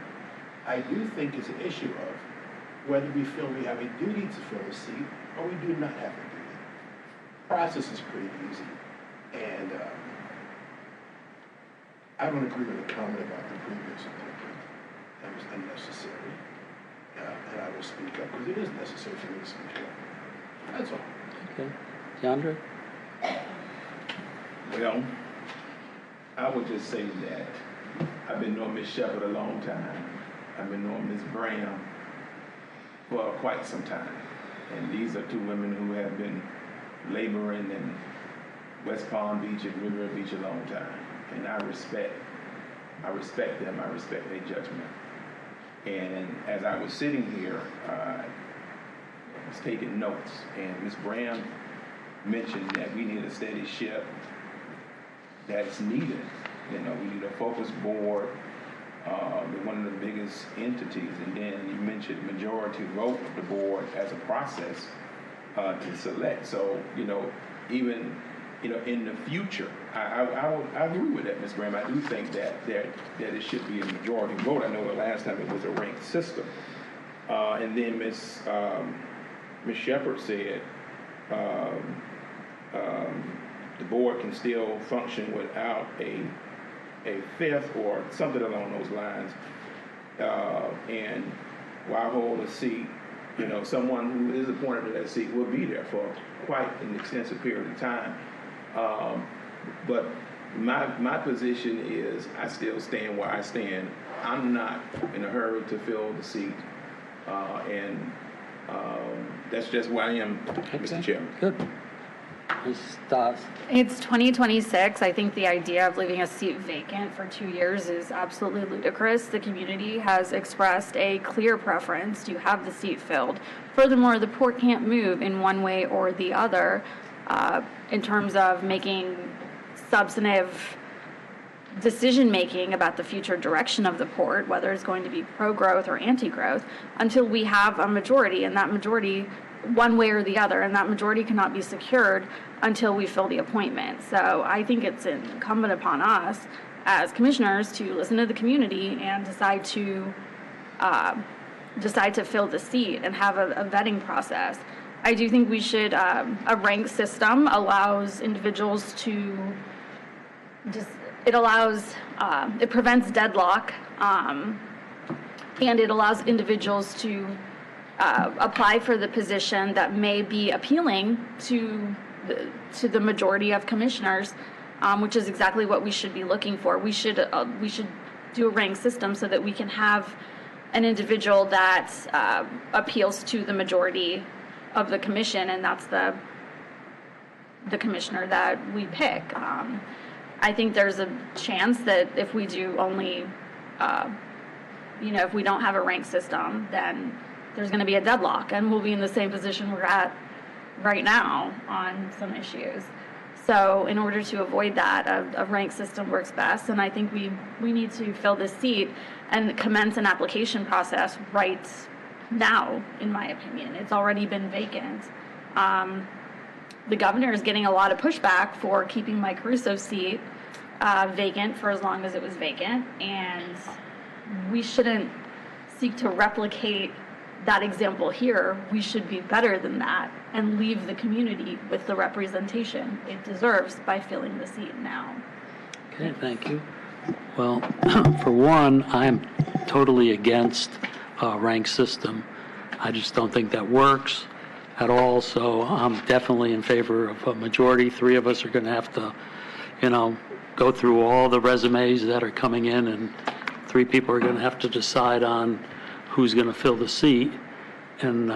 I do think it's an issue of whether we feel we have a duty to fill a seat or we do not have a duty. Process is pretty easy. And I don't agree with the comment about the previous appointment. That was unnecessary. And I will speak up because it is necessary for me to speak up. That's all. Okay. DeAndre? Well, I would just say that I've been knowing Ms. Shepherd a long time. I've been knowing Ms. Brown for quite some time. And these are two women who have been laboring in West Palm Beach and Riviera Beach a long time. And I respect them, I respect their judgment. And as I was sitting here, I was taking notes, and Ms. Brown mentioned that we need a steady ship that's needed. You know, we need a focused board, one of the biggest entities, and then you mentioned majority vote of the board as a process to select. So, you know, even, you know, in the future, I agree with that, Ms. Graham. I do think that it should be a majority vote. I know the last time it was a ranked system. And then Ms. Shepherd said the board can still function without a fifth or something along those lines. And why hold a seat? You know, someone who is appointed to that seat will be there for quite an extensive period of time. But my position is I still stand where I stand. I'm not in a hurry to fill the seat. And that's just where I am, Mr. Chairman. Good. Ms. Dawes? It's 2026. I think the idea of leaving a seat vacant for 2 years is absolutely ludicrous. The community has expressed a clear preference to have the seat filled. Furthermore, the port can't move in one way or the other in terms of making substantive decision-making about the future direction of the port, whether it's going to be pro-growth or anti-growth, until we have a majority, and that majority one way or the other, and that majority cannot be secured until we fill the appointment. So I think it's incumbent upon us as commissioners to listen to the community and decide to fill the seat and have a vetting process. I do think we should, a rank system allows individuals to it prevents deadlock, and it allows individuals to apply for the position that may be appealing to the majority of commissioners, which is exactly what we should be looking for. We should do a rank system so that we can have an individual that appeals to the majority of the commission, and that's the commissioner that we pick. I think there's a chance that if we do only, if we don't have a rank system, then there's going to be a deadlock, and we'll be in the same position we're at right now on some issues. So in order to avoid that, a rank system works best, and I think we need to fill this seat and commence an application process right now, in my opinion. It's already been vacant. The governor is getting a lot of pushback for keeping Mike Russo's seat vacant for as long as it was vacant, and we shouldn't seek to replicate that example here. We should be better than that and leave the community with the representation it deserves by filling the seat now. Okay, thank you. Well, for one, I'm totally against a rank system. I just don't think that works at all, so I'm definitely in favor of a majority. 3 of us are going to have to, go through all the resumes that are coming in, and 3 people are going to have to decide on who's going to fill the seat. And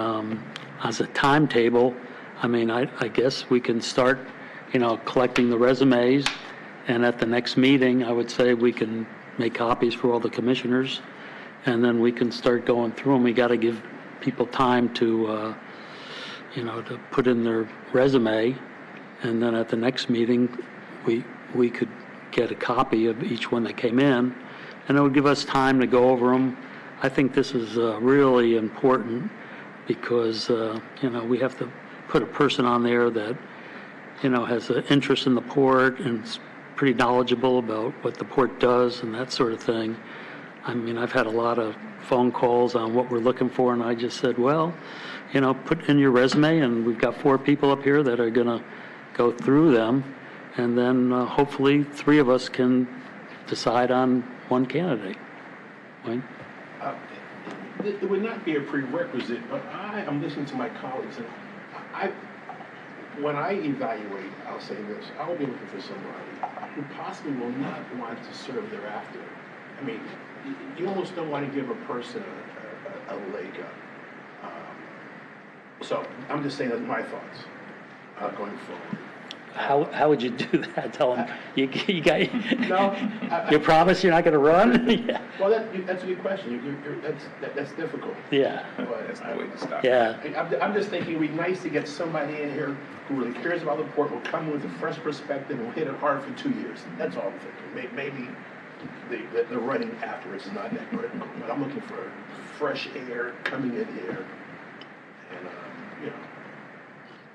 as a timetable, I guess we can start, collecting the resumes, and at the next meeting, I would say we can make copies for all the commissioners, and then we can start going through them. We got to give people time to, to put in their resume, and then at the next meeting, we could get a copy of each one that came in, and it would give us time to go over them. I think this is really important because, we have to put a person on there that, has an interest in the port and is pretty knowledgeable about what the port does and that sort of thing. I mean, I've had a lot of phone calls on what we're looking for, and I just said, well, put in your resume, and we've got 4 people up here that are going to go through them, and then hopefully 3 of us can decide on one candidate. Wayne? It would not be a prerequisite, but I am listening to my colleagues, and when I evaluate, I'll say this, I will be looking for somebody who possibly will not want to serve thereafter. I mean, you almost don't want to give a person a leg up. So I'm just saying that's my thoughts going forward. How would you do that? Tell them, you got, No, you promise you're not going to run? Yeah. Well, that's a good question. That's difficult. Yeah. But That's the way to stop. Yeah. I'm just thinking it'd be nice to get somebody in here who really cares about the port, will come with a fresh perspective, and will hit it hard for 2 years. That's all I'm thinking. Maybe the running afterwards is not that critical, but I'm looking for fresh air coming in here, and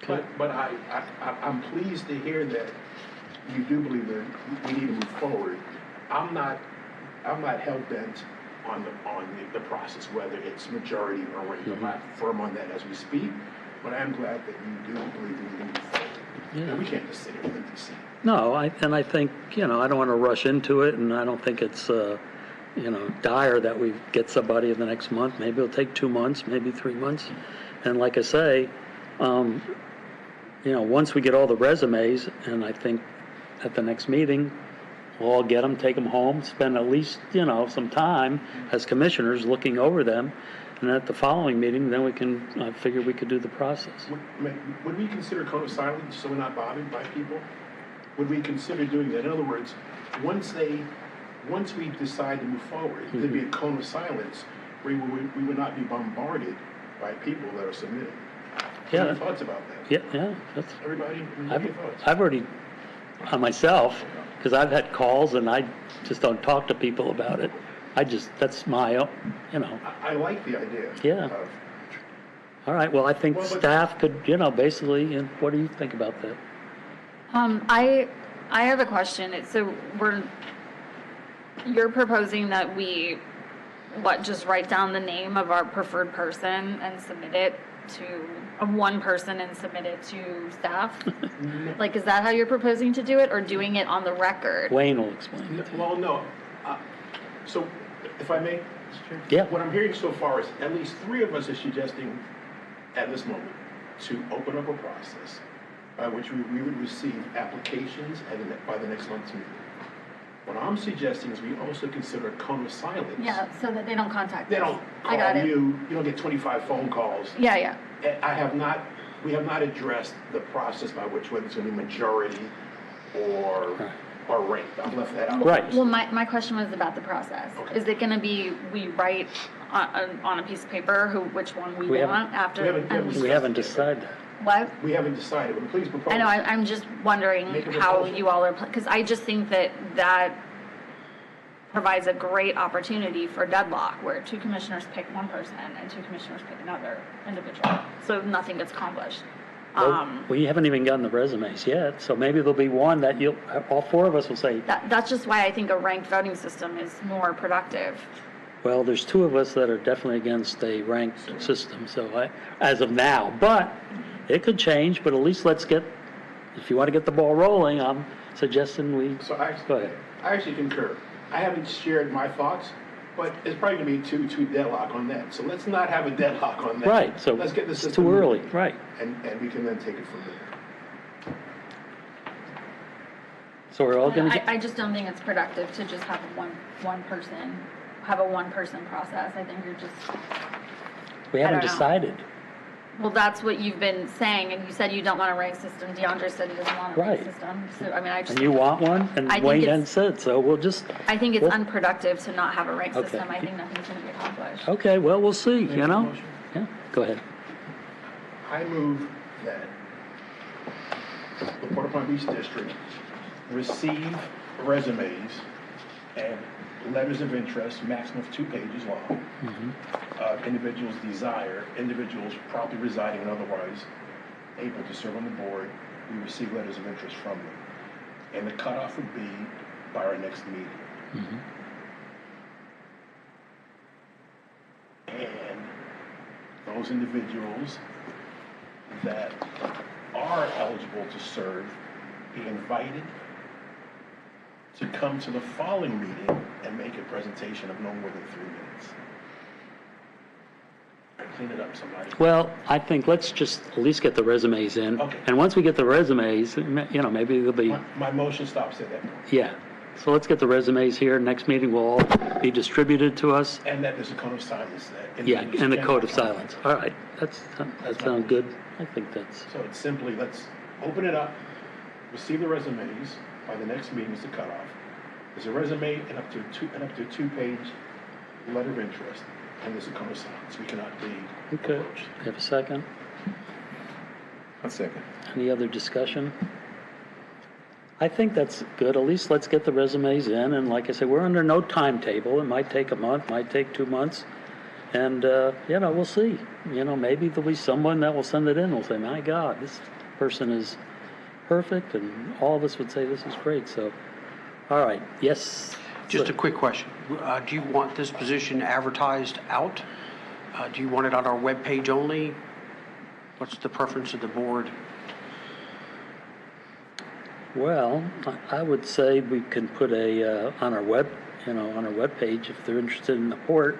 Okay. But I'm pleased to hear that you do believe that we need to move forward. I'm not hell bent on the process, whether it's majority or rate. I'm not firm on that as we speak, but I am glad that you do believe we need to move forward. Yeah. And we can't just sit here and let this see. No, I think, I don't want to rush into it, and I don't think it's, dire that we get somebody in the next month. Maybe it'll take 2 months, maybe 3 months. And like I say, once we get all the resumes, and I think at the next meeting, we'll all get them, take them home, spend at least, some time as commissioners looking over them. And at the following meeting, then we can, I figure we could do the process. Would we consider code of silence so we're not bothered by people? Would we consider doing that? In other words, once we decide to move forward, there'd be a cone of silence where we would not be bombarded by people that are submitting. What are your thoughts about that? Yeah, that's, Everybody, what are your thoughts? I've already, on myself, because I've had calls and I just don't talk to people about it. That's my, I like the idea. Yeah. All right, well, I think Well, but- staff could, basically, and what do you think about that? I have a question. You're proposing that we, just write down the name of our preferred person and submit it to one person and submit it to staff? Like, is that how you're proposing to do it, or doing it on the record? Wayne will explain it. Well, no. So, if I may? Yeah. What I'm hearing so far is at least 3 of us are suggesting at this moment to open up a process by which we would receive applications by the next month's meeting. What I'm suggesting is we also consider a cone of silence. Yeah, so that they don't contact They us. don't I got call it. you don't get 25 phone calls. Yeah. We have not addressed the process by which whether it's going to be majority or ranked. I've left that out. Right. Well, my question was about the process. Okay. Is it going to be we write on a piece of paper which one we We want after? We haven't decided that. What? We haven't decided, but please propose. I know, I'm just wondering Make a how proposal. you all are, because I just think that provides a great opportunity for deadlock, where 2 commissioners pick one person and 2 commissioners pick another individual, so nothing gets accomplished. We haven't even gotten the resumes yet, so maybe there'll be one that all 4 of us will say, That's just why I think a ranked voting system is more productive. well, there's 2 of us that are definitely against a ranked system, so as of now, but it could change, but at least if you want to get the ball rolling, I'm suggesting So go ahead. I actually concur. I haven't shared my thoughts, but it's probably going to be two deadlock on that. So let's not have a deadlock on that. Right, so let's get the it's system too early, moving, right. And we can then take it from there. So we're all going to I just don't think it's productive to just have a one person process. I think you're just, we I haven't don't know. decided. well, that's what you've been saying, and you said you don't want a ranked system. DeAndre said he doesn't want a ranked Right. system. So, I mean, I just, And you want one? And I think Wayne it's- hadn't said, so we'll just, I think it's well- unproductive to not have a ranked Okay. system. I think nothing's going to be accomplished. okay, well, we'll see, Make a motion. Yeah, go ahead. I move that the Port of Palm Beach District receive resumes and letters of interest, maximum of 2 pages long. Individuals desire, individuals properly residing and otherwise able to serve on the board, we receive letters of interest from them. And the cutoff would be by our next meeting. And those individuals that are eligible to serve be invited to come to the following meeting and make a presentation of no more than 3 minutes. Clean it up, somebody. Well, I think let's just at least get the resumes in. Okay. And once we get the resumes, you know, maybe there'll be, My motion stops at that point. yeah. So let's get the resumes here. Next meeting will all be distributed to us. And that there's a code of silence that. Yeah, and the code of individuals silence. All right, that sounds good. I think that's, So it's simply, let's open it up, receive the resumes, by the next meeting is the cutoff. There's a resume and up to a 2-page letter of interest, and there's a code of silence. We cannot be okay. approached. You have a second? A second. Any other discussion? I think that's good. At least let's get the resumes in. And like I said, we're under no timetable. It might take a month, might take 2 months. And, you know, we'll see. You know, maybe there'll be someone that will send it in and will say, my God, this person is perfect. And all of us would say, this is great. So, all right. Yes. Just a quick question. Do you want this position advertised out? Do you want it on our webpage only? What's the preference of the board? Well, I would say we can put on our web, you know, on our webpage, if they're interested in the port,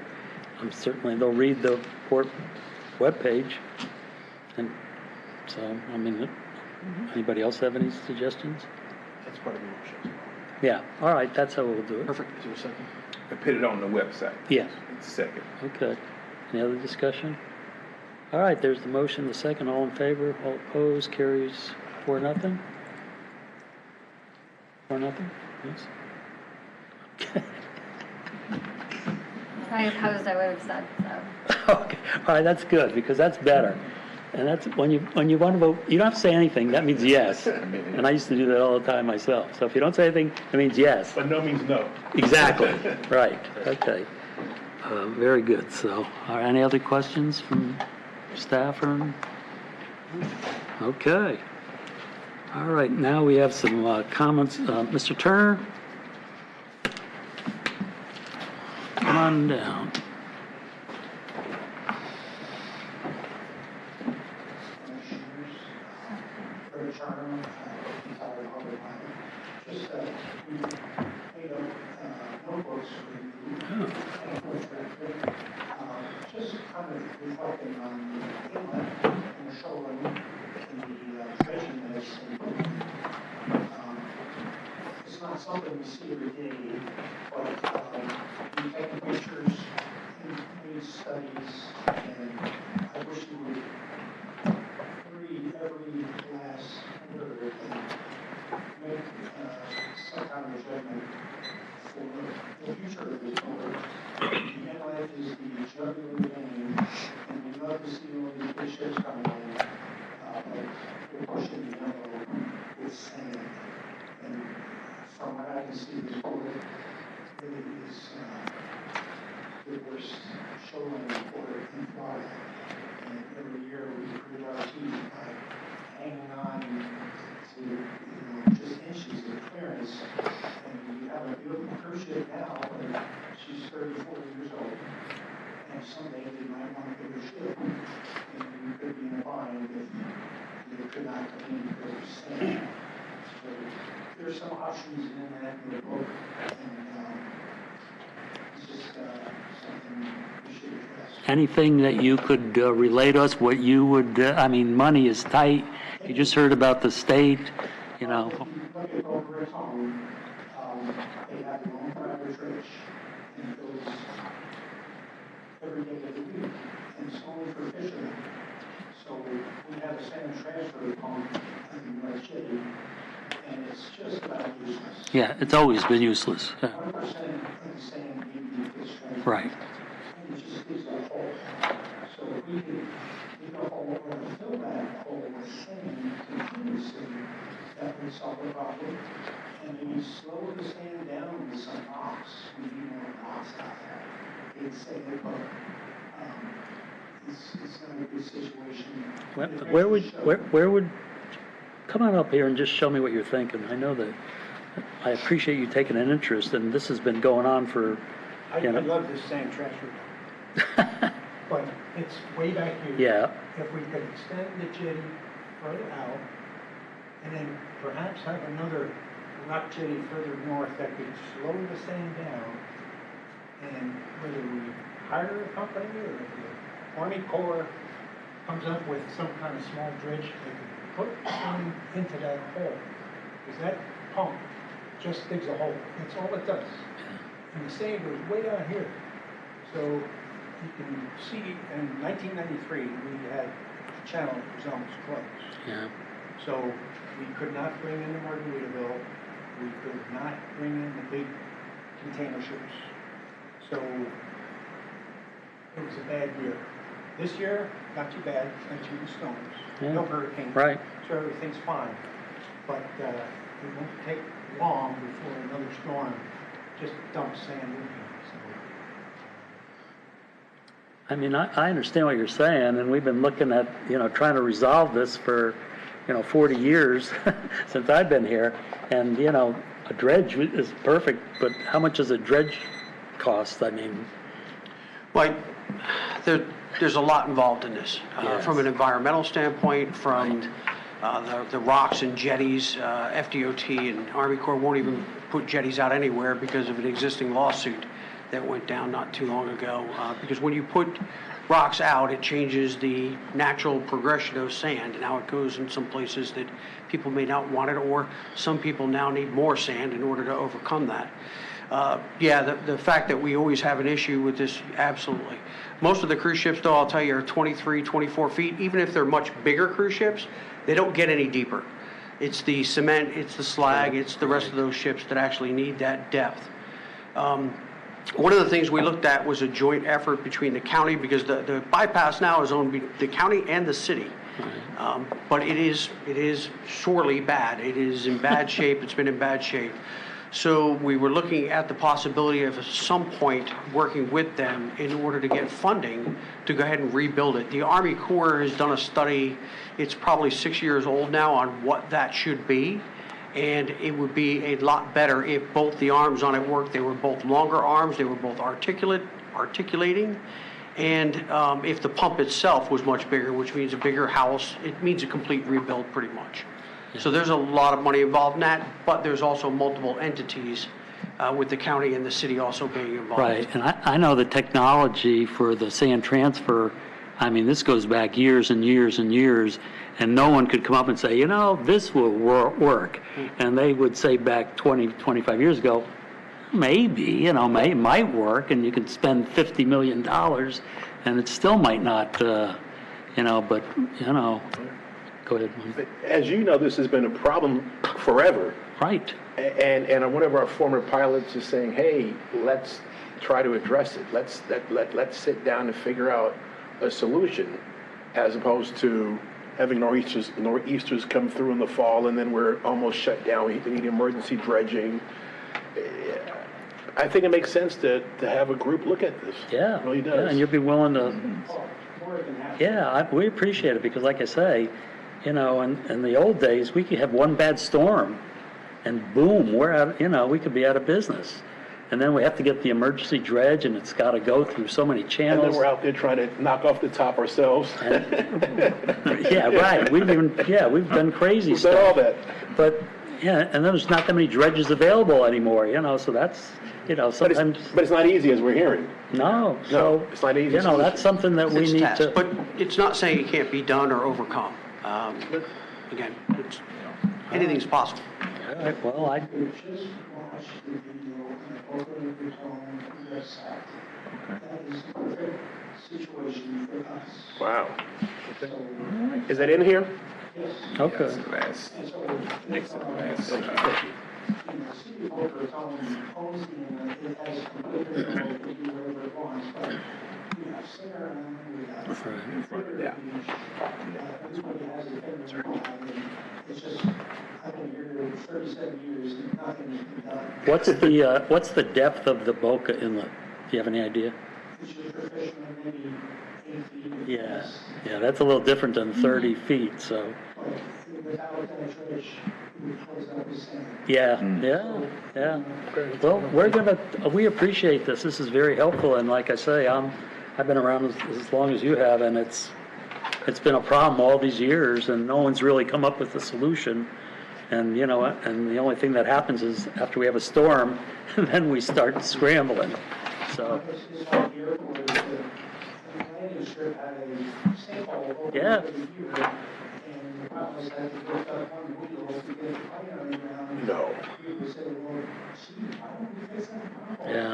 certainly they'll read the port webpage. And so, I mean, anybody else have any suggestions? That's part of the motion. Yeah, all right, that's how we'll do it. Perfect. Is there a second? I put it on the website. Yeah, Second. okay. Any other discussion? All right, there's the motion, the second, all in favor, all opposed, carries 4-0. 4-0, yes? Okay. If I opposed, I would have said so. Okay, all right, that's good, because that's better. And that's, when you want to vote, you don't have to say anything, that means yes. And I used to do that all the time myself. So if you don't say anything, it means yes. But no means no. Exactly, right, okay. Very good, so, are any other questions from staff or? Okay. All right, now we have some comments. Mr. Turner? Come on down. Very charming, entire public life. Just, we made up notebooks for you. Just kind of reflecting on the inlet and the shoreline and the dredging that's it's not something we see every day, but we take pictures and read studies, and I wish you would read every last word and make some kind of judgment for the future of this board. The inlet is the jugular vein, and we love to see all these big ships coming in, but we're pushing the envelope with sand. And from what I can see, this board really is the worst shoreline report in Florida. And every year we grit our teeth by hanging on to, just inches of clearance. And we have a beautiful cruise ship now, but she's 34 years old. And someday they might want a bigger ship. And we could be in a bind if they could not come in because of sand. So there's some options in that in the book. And it's just something we should address. Anything that you could relate us, what you would, I mean, money is tight. You just heard about the state, you know. If you look at over at home, they have their own private church, and it goes every day of the week, and it's only for fishermen. So we have a sand transfer pump in North City, and it's just about useless. Yeah, it's always been useless. 1% of the sand need to be fish transferred. Right. And it just gives a hole. So if we could dig a hole or fill that hole with sand continuously, that would solve the problem. and maybe slow the sand down with some rocks, we need more rocks out there. It's a, but, it's not a good situation. Where would, come on up here and just show me what you're thinking. I know that, I appreciate you taking an interest, and this has been going on for, I you know. love this sand transfer. But it's way back here. Yeah. If we could extend the jetty further out, and then perhaps have another rock jetty further north that could slow the sand down, and whether we hire a company or if the Army Corps comes up with some kind of small dredge, they could put sand into that hole. Because that pump just digs a hole. That's all it does. And the sand goes way down here. So you can see in 1993, we had the channel that was almost closed. Yeah. So we could not bring in the Margaritaville. We could not bring in the big container ships. So it was a bad year. This year, not too bad, not too many storms, Yeah. no hurricanes. Right. So everything's fine. But it won't take long before another storm just dumps sand in here. So, I mean, I understand what you're saying, and we've been looking at, you know, trying to resolve this for, 40 years since I've been here. And, a dredge is perfect, but how much does a dredge cost? I mean, Like, there's a lot involved in this, Yes. from an environmental standpoint, from the rocks and jetties. FDOT and Army Corps won't even put jetties out anywhere because of an existing lawsuit that went down not too long ago. Because when you put rocks out, it changes the natural progression of sand. Now it goes in some places that people may not want it, or some people now need more sand in order to overcome that. The fact that we always have an issue with this, absolutely. Most of the cruise ships, though, I'll tell you, are 23, 24 feet. Even if they're much bigger cruise ships, they don't get any deeper. It's the cement, it's the slag, it's the rest of those ships that actually need that depth. One of the things we looked at was a joint effort between the county, because the bypass now is owned by the county and the city. But it is sorely bad. It is in bad shape. It's been in bad shape. So we were looking at the possibility of at some point working with them in order to get funding to go ahead and rebuild it. The Army Corps has done a study, it's probably 6 years old now, on what that should be. And it would be a lot better if both the arms on it worked. They were both longer arms, they were both articulating. And if the pump itself was much bigger, which means a bigger house, it means a complete rebuild pretty much. So there's a lot of money involved in that, but there's also multiple entities with the county and the city also being involved. right, and I know the technology for the sand transfer, I mean, this goes back years and years and years, and no one could come up and say, this will work. And they would say back 20, 25 years ago, maybe, it might work, and you could spend $50 million, and it still might not, but, go ahead. As you know, this has been a problem forever. Right. And one of our former pilots is saying, hey, let's try to address it. Let's sit down and figure out a solution, as opposed to having nor'easters come through in the fall and then we're almost shut down. We need emergency dredging. I think it makes sense to have a group look at this. Yeah. It really does. Yeah, and you'd be willing to, we appreciate it, because like I say, in the old days, we could have one bad storm and boom, we're out, we could be out of business. And then we have to get the emergency dredge, and it's got to go through so many channels. And then we're out there trying to knock off the top ourselves. Yeah, right. We've done crazy We've stuff. done all that. But, and then there's not that many dredges available anymore, so that's, sometimes. But it's not easy, as we're hearing. No, it's not easy. That's something that we It's need tasked, to. but it's not saying it can't be done or overcome. Again, anything's possible. All right, well, We just watched the video on the Boca Raton website. That is a perfect situation for us. Wow. So, Is that in here? yes. Okay. And so, Next to the last, the city of Boca Raton owns the inlet. It has complete control to do whatever it wants, but we have Center Island, we have River Beach, everybody has a favorite spot, and it's just, I've been here for 37 years and nothing has been done. What's the depth of the Boca Inlet? Do you have any idea? If you're professional, maybe 8 feet or Yeah, less. yeah, that's a little different than 30 feet, so, But without that dredge, it would close up the sand. yeah, yeah. Well, we appreciate this. This is very helpful, and like I say, I've been around as long as you have, and it's been a problem all these years, and no one's really come up with a solution. And, you know, and the only thing that happens is after we have a storm, then we start scrambling, so. It's like the airport, the landing strip had a sinkhole over Yeah. the year, and the problem was that they built up one wheel to get the plane on the ground. No. People said, well, gee, why don't we fix that problem? Yeah.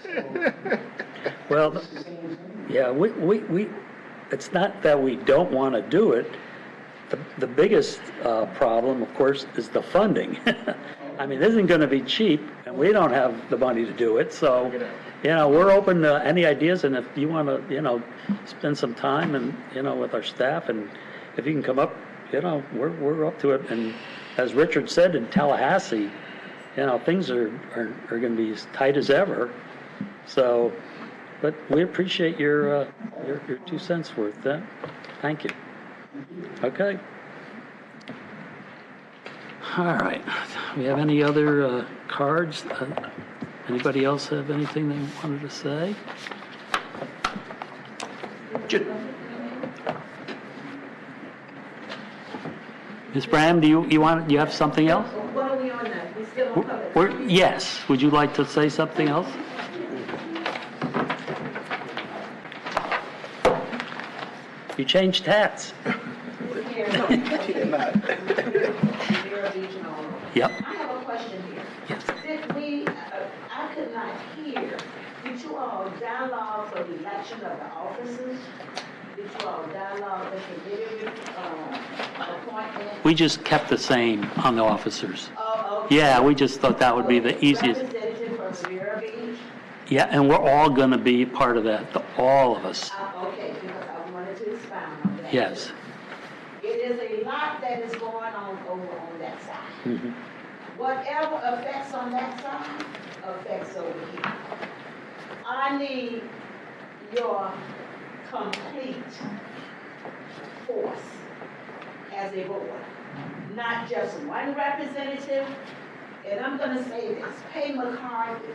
So, Well, it's the same thing. yeah, we, it's not that we don't want to do it. The biggest problem, of course, is the funding. I mean, it isn't going to be cheap, and we don't have the money to do it, so, you know, we're open to any ideas, and if you want to, you know, spend some time and, you know, with our staff, and if you can come up, you know, we're up to it. And as Richard said, in Tallahassee, you know, things are going to be as tight as ever, so, but we appreciate your 2 cents worth, then. Thank you. Okay. All right. We have any other cards? Anybody else have anything they wanted to say? Ms. Bram, do you have something else? What are we on now? We still on public? Yes. Would you like to say something else? You changed hats. She did not. Yep. I have a question here. Yes. Did we, I could not hear, did you all dialogue for the election of the officers? Did you all dialogue the committee appointment? We just kept the same on the officers. Oh, okay. Yeah, we just thought that would be the easiest. Representative from Riviera Beach? Yeah, and we're all going to be part of that, all of us. Okay, because I wanted to expound on that. Yes. It is a lot that is going on over on that side. Mhm. Whatever affects on that side, affects over here. I need your complete force as a board, not just one representative. And I'm gonna say this, Pay McCarthy,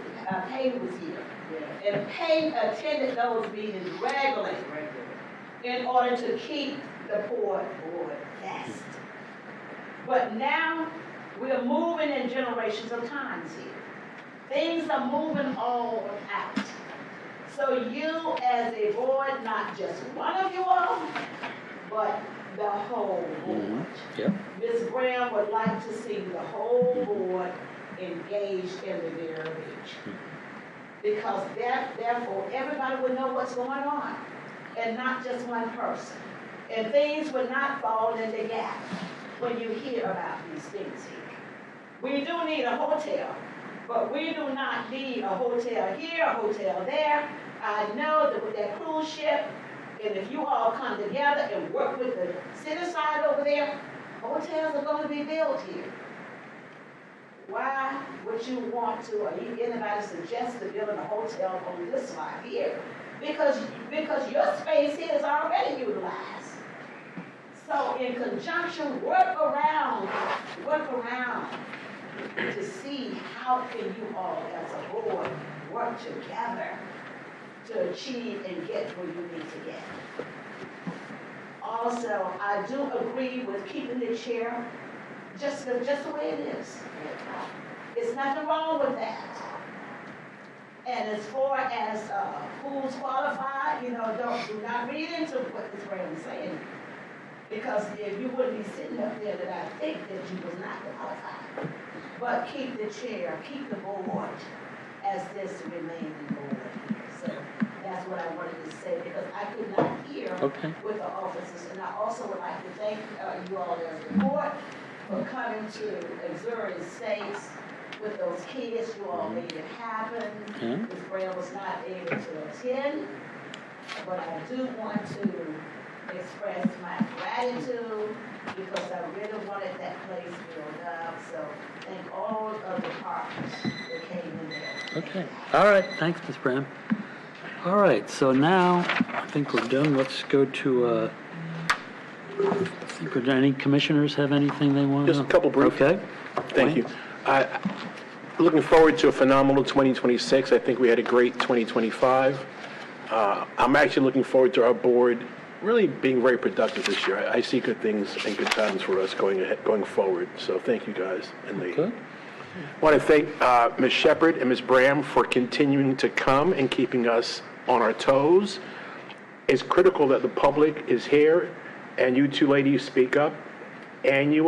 Pay was here. And Pay attended those meetings regularly in order to keep the board best. But now, we're moving in generations of times here. Things are moving all out. So you as a board, not just one of you all, but the whole board. Yep. Ms. Graham would like to see the whole board engaged in the Riviera Beach. Because therefore, everybody would know what's going on, and not just one person. And things would not fall in the gap when you hear about these things here. We do need a hotel, but we do not need a hotel here, a hotel there. I know that with that cruise ship, and if you all come together and work with the city side over there, hotels are going to be built here. Why would you want to, or anybody suggest to build a hotel on this side here? Because your space here is already utilized. So in conjunction, work around to see how can you all as a board work together to achieve and get where you need to get. Also, I do agree with keeping the chair just the way it is. It's nothing wrong with that. And as far as who's qualified, you know, do not read into what this man is saying. Because if you wouldn't be sitting up there, that I think that you was not qualified. But keep the chair, keep the board as this remaining board here. So that's what I wanted to say, because I could not hear with the officers. And I also would like to thank you all as the board for coming to exuberant states with those kids. You all made it happen. Ms. Graham was not able to attend, but I do want to express my gratitude because I really wanted that place built up. So thank all of the partners that came in there. Okay, all right, thanks, Ms. Brand. All right, so now, I think we're done, let's go to, any commissioners have anything they want to? Just a couple brief. Okay. Thank you. Looking forward to a phenomenal 2026. I think we had a great 2025. I'm actually looking forward to our board really being very productive this year. I see good things and good times for us going forward. So thank you guys and ladies. Good. I want to thank Ms. Shepherd and Ms. Bram for continuing to come and keeping us on our toes. It's critical that the public is here and you two ladies speak up and you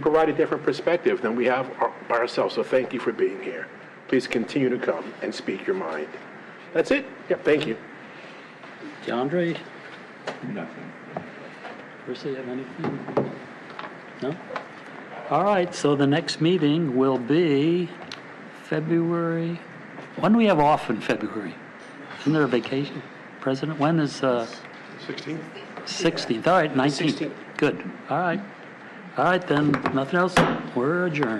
provide a different perspective than we have by ourselves. So thank you for being here. Please continue to come and speak your mind. That's it. Yep, thank you. DeAndre, Nothing. Percy, have anything? No? All right, so the next meeting will be February, when do we have off in February? Isn't there a vacation? President, when is, 16th? 16th, all right, 19th. 16th. Good, all right. All right, then, nothing else, we're adjourned.